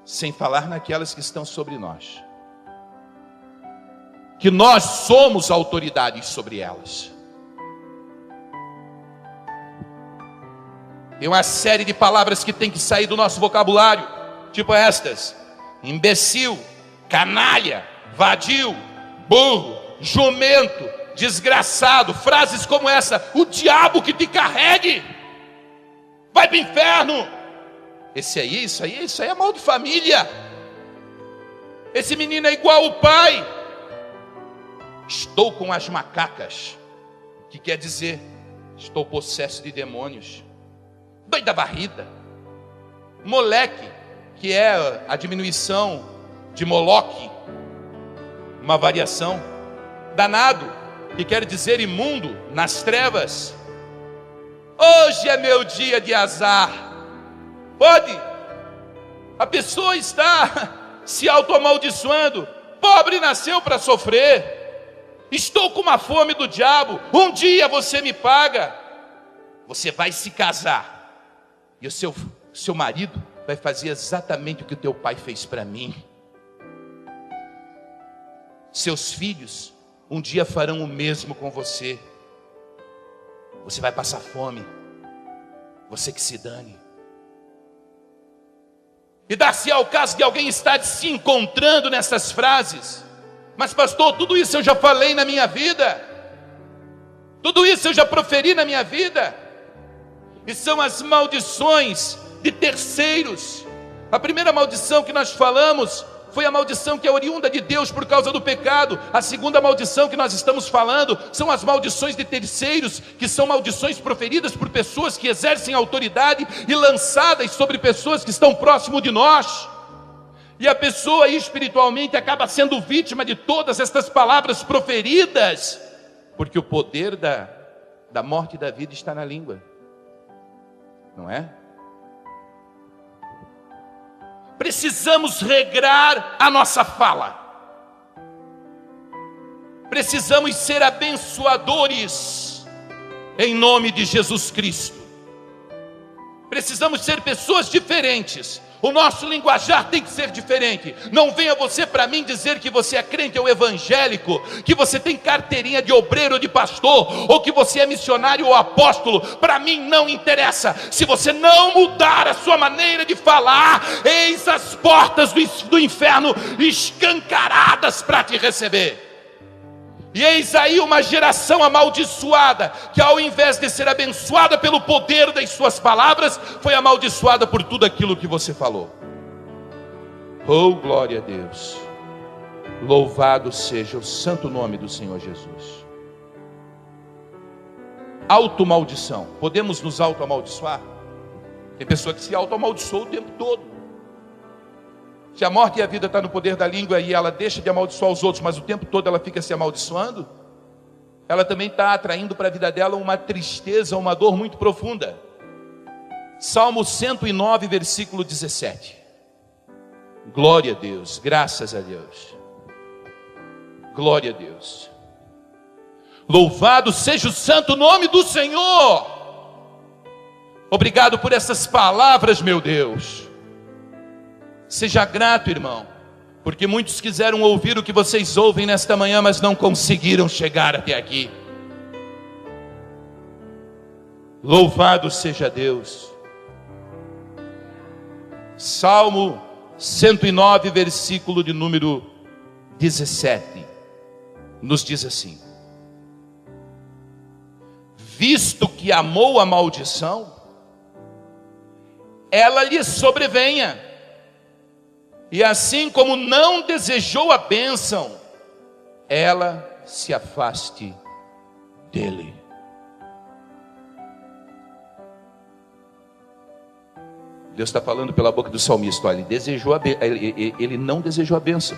Sem falar naquelas que estão sobre nós, que nós somos autoridades sobre elas. Tem uma série de palavras que tem que sair do nosso vocabulário, tipo estas: imbecil, canalha, vadio, burro, jumento, desgraçado. Frases como essa: o diabo que te carregue, vai para o inferno. Isso aí é mal de família. Esse menino é igual ao pai. Estou com as macacas, que quer dizer, estou possesso de demônios. Doida varrida. Moleque, que é a diminuição de Moloque, uma variação. Danado, que quer dizer imundo, nas trevas. Hoje é meu dia de azar. Pode, a pessoa está se auto-amaldiçoando. Pobre nasceu para sofrer. Estou com uma fome do diabo. Um dia você me paga. Você vai se casar e o seu marido vai fazer exatamente o que o teu pai fez para mim. Seus filhos um dia farão o mesmo com você. Você vai passar fome. Você que se dane. E dá-se ao caso de alguém estar se encontrando nessas frases. Mas pastor, tudo isso eu já falei na minha vida. Tudo isso eu já proferi na minha vida. E são as maldições de terceiros. A primeira maldição que nós falamos foi a maldição que é oriunda de Deus por causa do pecado. A segunda maldição que nós estamos falando são as maldições de terceiros, que são maldições proferidas por pessoas que exercem autoridade e lançadas sobre pessoas que estão próximo de nós. E a pessoa espiritualmente acaba sendo vítima de todas estas palavras proferidas, porque o poder da morte e da vida está na língua, não é? Precisamos regrar a nossa fala. Precisamos ser abençoadores em nome de Jesus Cristo. Precisamos ser pessoas diferentes. O nosso linguajar tem que ser diferente. Não venha você para mim dizer que você é crente ou evangélico, que você tem carteirinha de obreiro ou de pastor, ou que você é missionário ou apóstolo. Para mim não interessa. Se você não mudar a sua maneira de falar, eis as portas do inferno escancaradas para te receber. E eis aí uma geração amaldiçoada, que ao invés de ser abençoada pelo poder das suas palavras, foi amaldiçoada por tudo aquilo que você falou. Oh, glória a Deus. Louvado seja o santo nome do Senhor Jesus. Automaldição. Podemos nos autoamaldiçoar? Tem pessoa que se autoamaldiçoa o tempo todo. Se a morte e a vida estão no poder da língua e ela deixa de amaldiçoar os outros, mas o tempo todo ela fica se amaldiçoando, ela também está atraindo para a vida dela uma tristeza, uma dor muito profunda. Salmo 109, versículo 17. Glória a Deus, graças a Deus. Glória a Deus. Louvado seja o santo nome do Senhor. Obrigado por essas palavras, meu Deus. Seja grato, irmão, porque muitos quiseram ouvir o que vocês ouvem nesta manhã, mas não conseguiram chegar até aqui. Louvado seja Deus. Salmo 109, versículo de número 17, nos diz assim: visto que amou a maldição, ela lhe sobrevenha. E assim como não desejou a bênção, ela se afaste dele. Deus está falando pela boca do salmista. Olha, ele não desejou a bênção.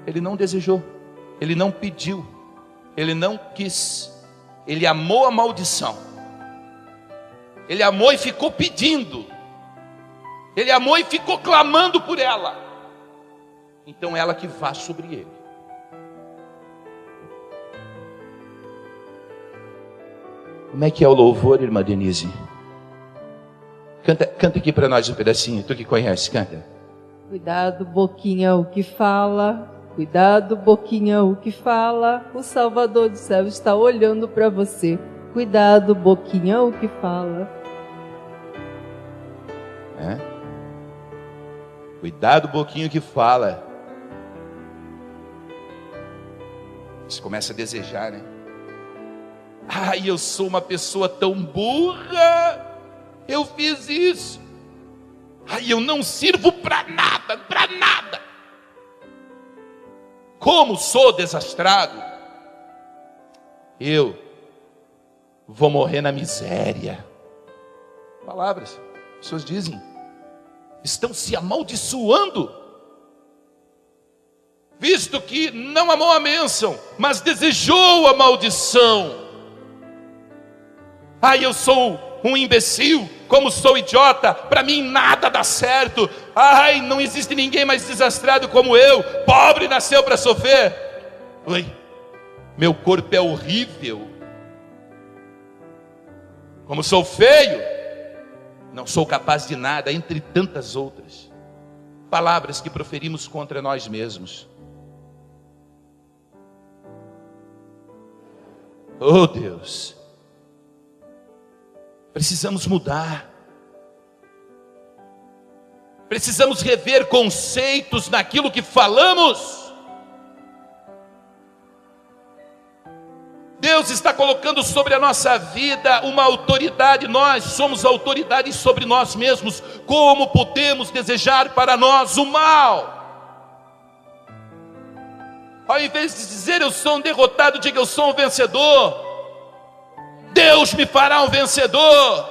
Ele não desejou. Ele não pediu. Ele não quis. Ele amou a maldição. Ele amou e ficou pedindo. Ele amou e ficou clamando por ela. Então ela que vá sobre ele. Como é que é o louvor, irmã Denise? Canta aqui para nós um pedacinho. Tu que conhece, canta. Cuidado, boquinha, o que fala. Cuidado, boquinha, o que fala. O Salvador do céu está olhando para você. Cuidado, boquinha, o que fala. Cuidado, boquinho que fala. Você começa a desejar, né? Ai, eu sou uma pessoa tão burra. Eu fiz isso. Ai, eu não sirvo para nada, para nada. Como sou desastrado. Eu vou morrer na miséria. Palavras, as pessoas dizem. Estão se amaldiçoando, visto que não amou a bênção, mas desejou a maldição. Ai, eu sou um imbecil, como sou idiota, para mim nada dá certo. Ai, não existe ninguém mais desastrado como eu, pobre nasceu para sofrer. Oi, meu corpo é horrível, como sou feio, não sou capaz de nada, entre tantas outras palavras que proferimos contra nós mesmos. Oh Deus, precisamos mudar, precisamos rever conceitos naquilo que falamos. Deus está colocando sobre a nossa vida uma autoridade. Nós somos autoridades sobre nós mesmos. Como podemos desejar para nós o mal? Ao invés de dizer eu sou um derrotado, diga eu sou um vencedor. Deus me fará um vencedor.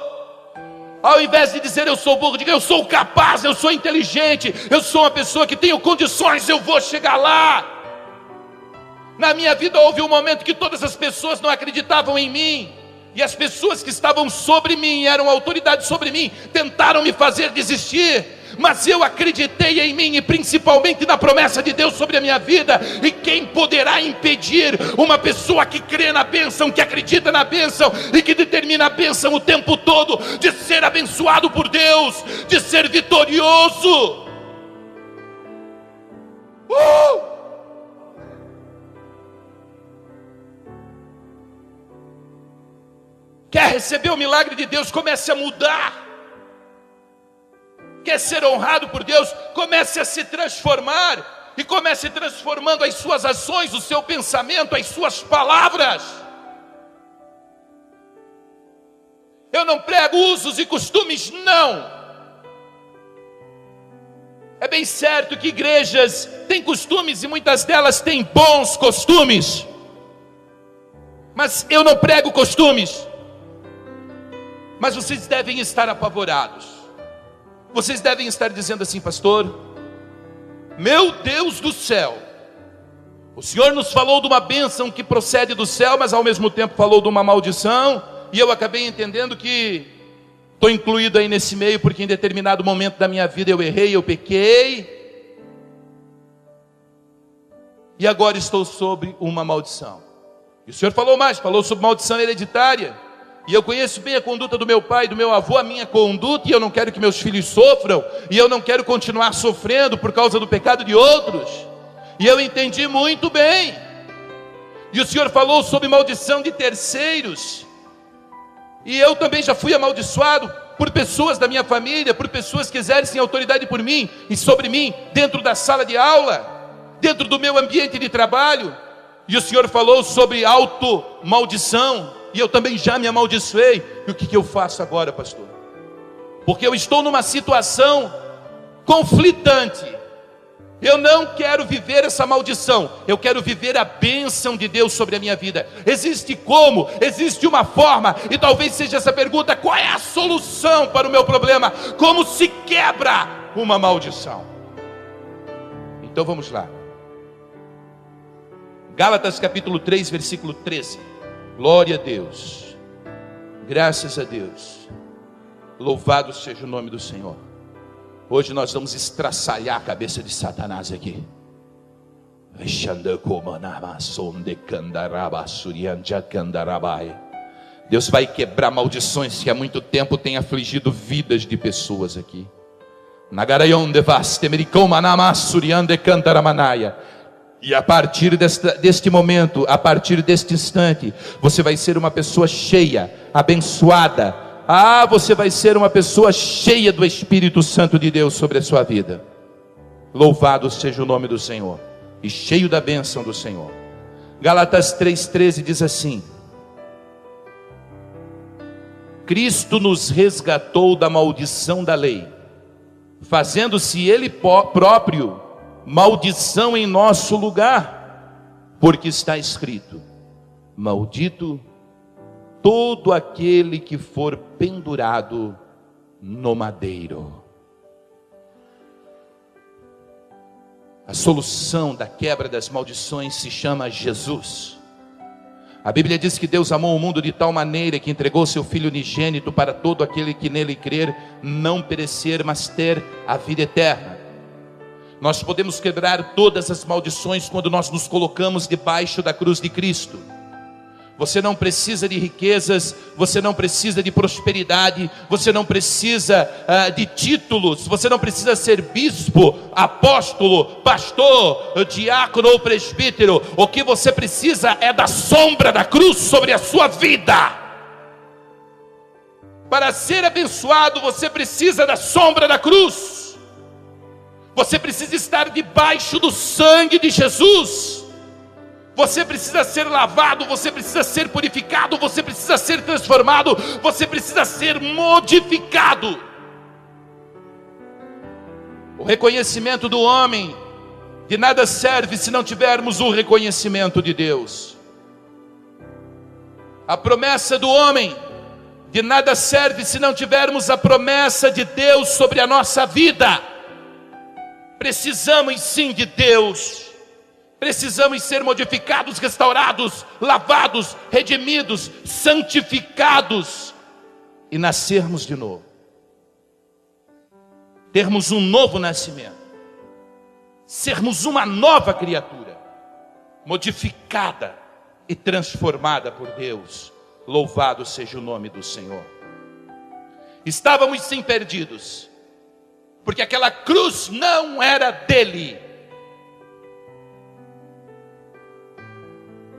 Ao invés de dizer eu sou burro, diga eu sou capaz, eu sou inteligente, eu sou uma pessoa que tenho condições, eu vou chegar lá. Na minha vida houve um momento que todas as pessoas não acreditavam em mim. E as pessoas que estavam sobre mim, eram autoridade sobre mim, tentaram me fazer desistir. Mas eu acreditei em mim e principalmente na promessa de Deus sobre a minha vida. E quem poderá impedir uma pessoa que crê na bênção, que acredita na bênção e que determina a bênção o tempo todo, de ser abençoado por Deus, de ser vitorioso? Quer receber o milagre de Deus? Comece a mudar. Quer ser honrado por Deus? Comece a se transformar. e comece transformando as suas ações, o seu pensamento, as suas palavras. Eu não prego usos e costumes, não. É bem certo que igrejas têm costumes e muitas delas têm bons costumes, mas eu não prego costumes. Mas vocês devem estar apavorados. Vocês devem estar dizendo assim: pastor, meu Deus do céu, o Senhor nos falou de uma bênção que procede do céu, mas ao mesmo tempo falou de uma maldição, e eu acabei entendendo que estou incluído aí nesse meio, porque em determinado momento da minha vida eu errei, eu pequei, e agora estou sobre uma maldição. E o Senhor falou mais, falou sobre maldição hereditária. E eu conheço bem a conduta do meu pai, do meu avô, a minha conduta, e eu não quero que meus filhos sofram, e eu não quero continuar sofrendo por causa do pecado de outros. E eu entendi muito bem. E o Senhor falou sobre maldição de terceiros, e eu também já fui amaldiçoado por pessoas da minha família, por pessoas que exercem autoridade por mim e sobre mim, dentro da sala de aula, dentro do meu ambiente de trabalho. E o Senhor falou sobre automaldição, e eu também já me amaldiçoei. E o que eu faço agora, pastor? Porque eu estou numa situação conflitante. Eu não quero viver essa maldição, eu quero viver a bênção de Deus sobre a minha vida. Existe como? Existe uma forma, e talvez seja essa pergunta: qual é a solução para o meu problema? Como se quebra uma maldição? Então vamos lá. Gálatas capítulo 3, versículo 13. Glória a Deus, graças a Deus, louvado seja o nome do Senhor. Hoje nós vamos estraçalhar a cabeça de Satanás aqui. Deus vai quebrar maldições que há muito tempo têm afligido vidas de pessoas aqui. E a partir deste momento, a partir deste instante, você vai ser uma pessoa cheia, abençoada. Você vai ser uma pessoa cheia do Espírito Santo de Deus sobre a sua vida. Louvado seja o nome do Senhor, e cheio da bênção do Senhor. Gálatas 3,13 diz assim: Cristo nos resgatou da maldição da lei, fazendo-se Ele próprio maldição em nosso lugar, porque está escrito: maldito todo aquele que for pendurado no madeiro. A solução da quebra das maldições se chama Jesus. A Bíblia diz que Deus amou o mundo de tal maneira que entregou seu Filho unigênito para todo aquele que nele crer não perecer, mas ter a vida eterna. Nós podemos quebrar todas as maldições quando nós nos colocamos debaixo da cruz de Cristo. Você não precisa de riquezas, você não precisa de prosperidade, você não precisa de títulos, você não precisa ser bispo, apóstolo, pastor, diácono ou presbítero. O que você precisa é da sombra da cruz sobre a sua vida. Para ser abençoado, você precisa da sombra da cruz. Você precisa estar debaixo do sangue de Jesus. Você precisa ser lavado, você precisa ser purificado, você precisa ser transformado, você precisa ser modificado. O reconhecimento do homem de nada serve se não tivermos o reconhecimento de Deus. A promessa do homem de nada serve se não tivermos a promessa de Deus sobre a nossa vida. Precisamos sim de Deus. Precisamos ser modificados, restaurados, lavados, redimidos, santificados e nascermos de novo. Termos um novo nascimento. Sermos uma nova criatura, modificada e transformada por Deus. Louvado seja o nome do Senhor. Estávamos sim perdidos, porque aquela cruz não era dele.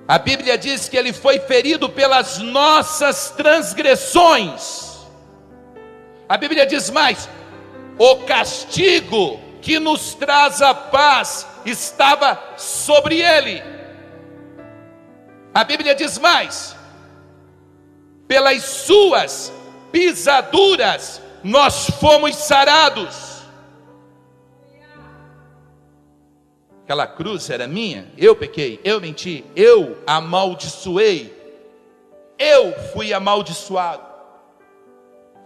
A Bíblia diz que ele foi ferido pelas nossas transgressões. A Bíblia diz mais: o castigo que nos traz a paz estava sobre ele. A Bíblia diz mais: pelas suas pisaduras nós fomos sarados. Aquela cruz era minha, eu pequei, eu menti, eu amaldiçoei, eu fui amaldiçoado.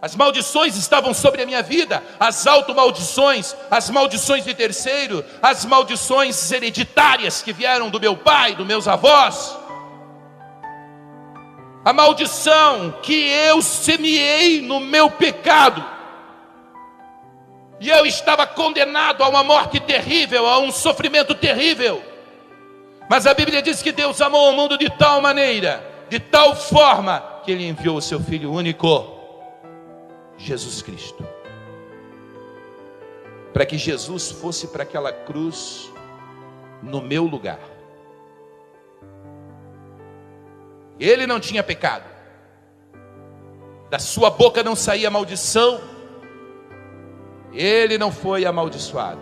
As maldições estavam sobre a minha vida, as automaldições, as maldições de terceiro, as maldições hereditárias que vieram do meu pai, dos meus avós. A maldição que eu semeei no meu pecado. E eu estava condenado a uma morte terrível, a um sofrimento terrível. Mas a Bíblia diz que Deus amou o mundo de tal maneira, de tal forma, que Ele enviou o seu Filho único, Jesus Cristo, para que Jesus fosse para aquela cruz no meu lugar. Ele não tinha pecado, da sua boca não saía maldição, ele não foi amaldiçoado,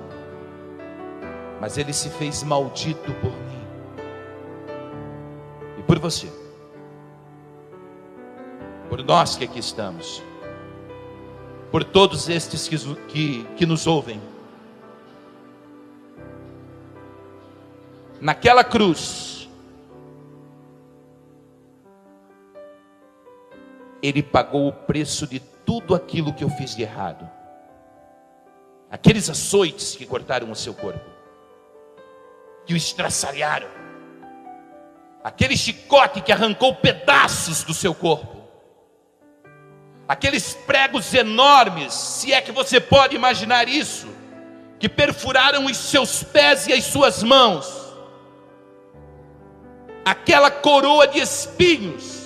mas ele se fez maldito por mim e por você, por nós que aqui estamos, por todos estes que nos ouvem. Naquela cruz, Ele pagou o preço de tudo aquilo que eu fiz de errado. Aqueles açoites que cortaram o seu corpo, que o estraçalharam, aquele chicote que arrancou pedaços do seu corpo, aqueles pregos enormes, se é que você pode imaginar isso, que perfuraram os seus pés e as suas mãos, aquela coroa de espinhos,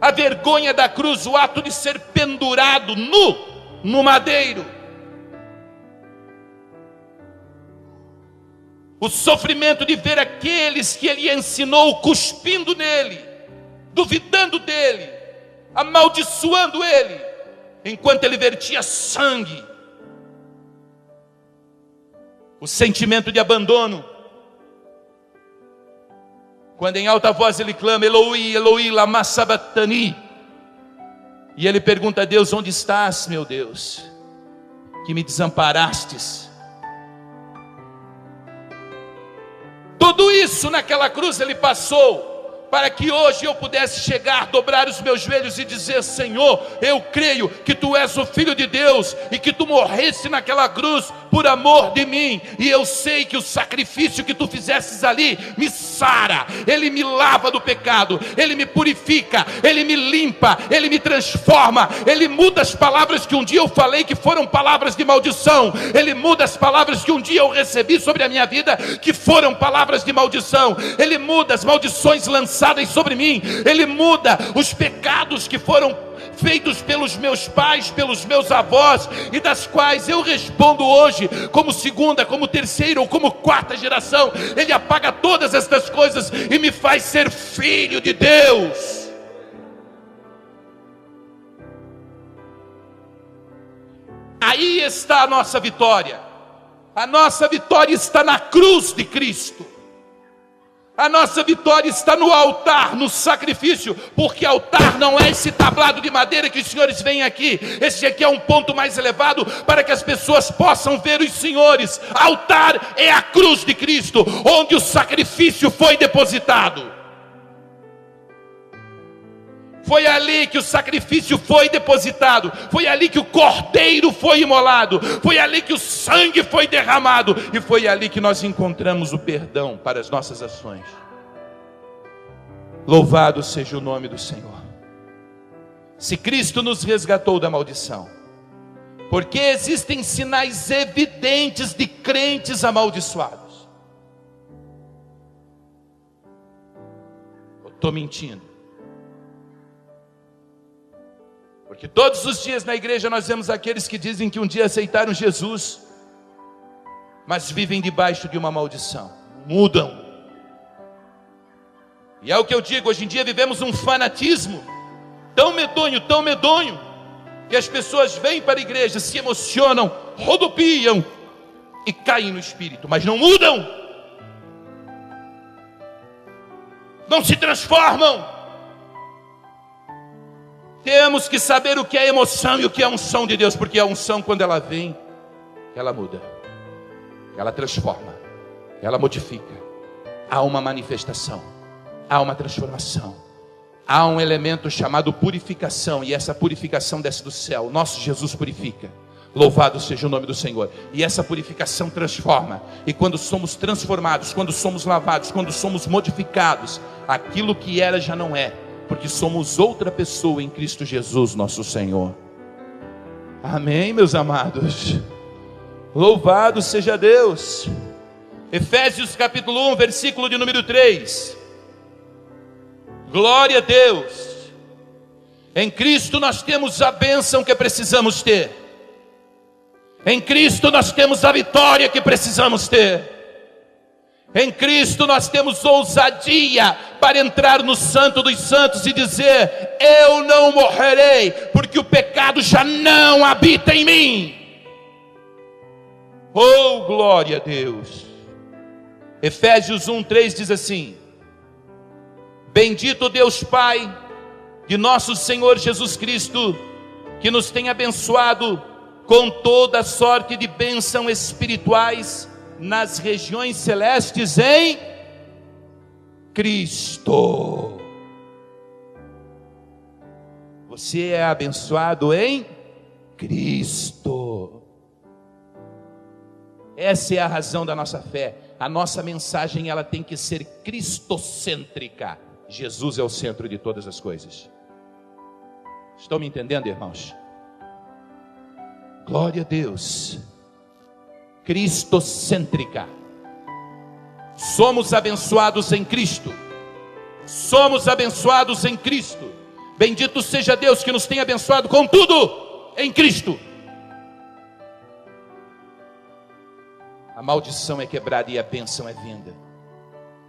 a vergonha da cruz, o ato de ser pendurado nu no madeiro, o sofrimento de ver aqueles que Ele ensinou cuspindo nele, duvidando dele, amaldiçoando ele, enquanto ele vertia sangue. O sentimento de abandono, quando em alta voz ele clama: Eloi, Eloi, lama sabachthani. E ele pergunta a Deus: onde estás, meu Deus, que me desamparastes? Tudo isso naquela cruz ele passou, para que hoje eu pudesse chegar, dobrar os meus joelhos e dizer: Senhor, eu creio que Tu és o Filho de Deus, e que Tu morreste naquela cruz por amor de mim, e eu sei que o sacrifício que Tu fizestes ali me sara, Ele me lava do pecado, Ele me purifica, Ele me limpa, Ele me transforma, Ele muda as palavras que um dia eu falei que foram palavras de maldição, Ele muda as palavras que um dia eu recebi sobre a minha vida, que foram palavras de maldição, Ele muda as maldições lançadas sobre mim, Ele muda os pecados que foram feitos pelos meus pais, pelos meus avós, e das quais eu respondo hoje como segunda, como terceira ou como quarta geração. Ele apaga todas estas coisas e me faz ser filho de Deus. Aí está a nossa vitória. A nossa vitória está na cruz de Cristo. A nossa vitória está no altar, no sacrifício, porque altar não é esse tablado de madeira que os senhores veem aqui. Este aqui é um ponto mais elevado para que as pessoas possam ver os senhores. Altar é a cruz de Cristo, onde o sacrifício foi depositado. Foi ali que o sacrifício foi depositado, foi ali que o cordeiro foi imolado, foi ali que o sangue foi derramado, e foi ali que nós encontramos o perdão para as nossas ações. Louvado seja o nome do Senhor. Se Cristo nos resgatou da maldição, porque existem sinais evidentes de crentes amaldiçoados. Eu estou mentindo? Porque todos os dias na igreja nós vemos aqueles que dizem que um dia aceitaram Jesus, mas vivem debaixo de uma maldição, mudam. E é o que eu digo, hoje em dia vivemos um fanatismo tão medonho, que as pessoas vêm para a igreja, se emocionam, rodopiam, e caem no espírito, mas não mudam, não se transformam. Temos que saber o que é emoção e o que é unção de Deus, porque a unção, quando ela vem, ela muda, ela transforma, ela modifica. Há uma manifestação, há uma transformação, há um elemento chamado purificação, e essa purificação desce do céu. Nosso Jesus purifica, louvado seja o nome do Senhor. E essa purificação transforma, e quando somos transformados, quando somos lavados, quando somos modificados, aquilo que era já não é, porque somos outra pessoa em Cristo Jesus nosso Senhor. Amém, meus amados? Louvado seja Deus. Efésios capítulo 1, versículo de número 3. Glória a Deus. Em Cristo nós temos a bênção que precisamos ter. Em Cristo nós temos a vitória que precisamos ter. Em Cristo nós temos ousadia para entrar no Santo dos Santos e dizer: eu não morrerei, porque o pecado já não habita em mim. Oh, glória a Deus. Efésios 1:3 diz assim: bendito Deus Pai de nosso Senhor Jesus Cristo, que nos tem abençoado com toda sorte de bênção espirituais nas regiões celestes em Cristo. Você é abençoado em Cristo. Essa é a razão da nossa fé. A nossa mensagem, ela tem que ser cristocêntrica. Jesus é o centro de todas as coisas. Estão me entendendo, irmãos? Glória a Deus. Cristocêntrica. Somos abençoados em Cristo. Somos abençoados em Cristo. Bendito seja Deus que nos tem abençoado com tudo em Cristo. A maldição é quebrada e a bênção é vinda.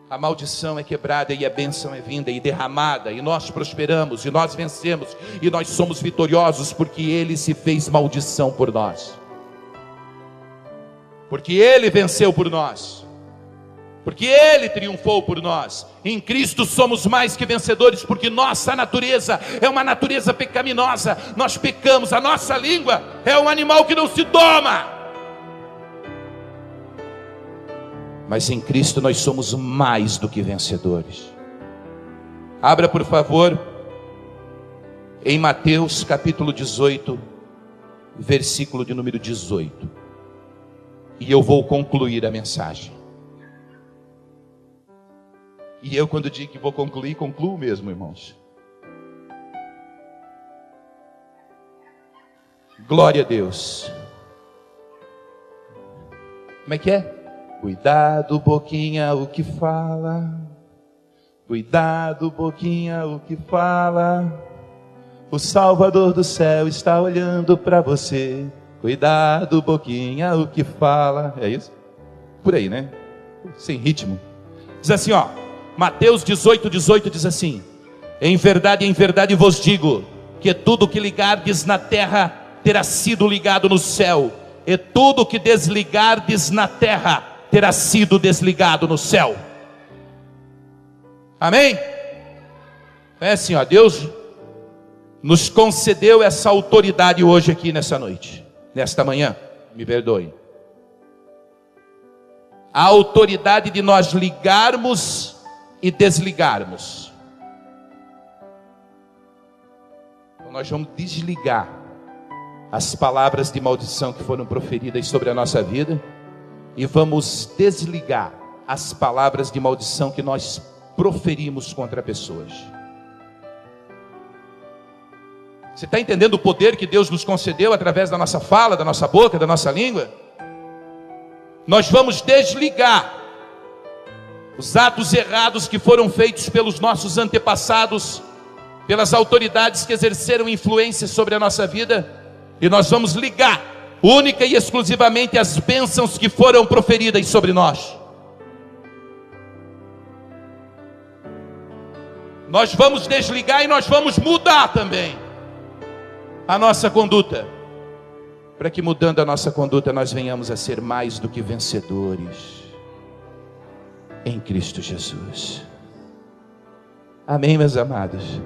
A maldição é quebrada e a bênção é vinda e derramada, e nós prosperamos, e nós vencemos, e nós somos vitoriosos, porque Ele se fez maldição por nós. Porque Ele venceu por nós, porque Ele triunfou por nós. Em Cristo somos mais que vencedores, porque nossa natureza é uma natureza pecaminosa. Nós pecamos, a nossa língua é um animal que não se doma. Mas em Cristo nós somos mais do que vencedores. Abra, por favor, em Mateus capítulo 18, versículo de número 18. E eu vou concluir a mensagem. E eu, quando digo que vou concluir, concluo mesmo, irmãos. Glória a Deus. Como é que é? Cuidado, boquinha, o que fala. Cuidado, boquinha, o que fala. O Salvador do céu está olhando para você. Cuidado, boquinha, o que fala. É isso? Por aí, né? Sem ritmo. Diz assim, ó. Mateus 18:18 diz assim: em verdade vos digo, que tudo que ligardes na terra terá sido ligado no céu, e tudo que desligardes na terra terá sido desligado no céu. Amém? É assim, ó, Deus nos concedeu essa autoridade hoje aqui nessa noite, nesta manhã, me perdoe. A autoridade de nós ligarmos e desligarmos. Então nós vamos desligar as palavras de maldição que foram proferidas sobre a nossa vida, e vamos desligar as palavras de maldição que nós proferimos contra pessoas. Você está entendendo o poder que Deus nos concedeu através da nossa fala, da nossa boca, da nossa língua? Nós vamos desligar os atos errados que foram feitos pelos nossos antepassados, pelas autoridades que exerceram influência sobre a nossa vida, e nós vamos ligar única e exclusivamente as bênçãos que foram proferidas sobre nós. Nós vamos desligar e nós vamos mudar também a nossa conduta. para que mudando a nossa conduta nós venhamos a ser mais do que vencedores em Cristo Jesus. Amém, meus amados?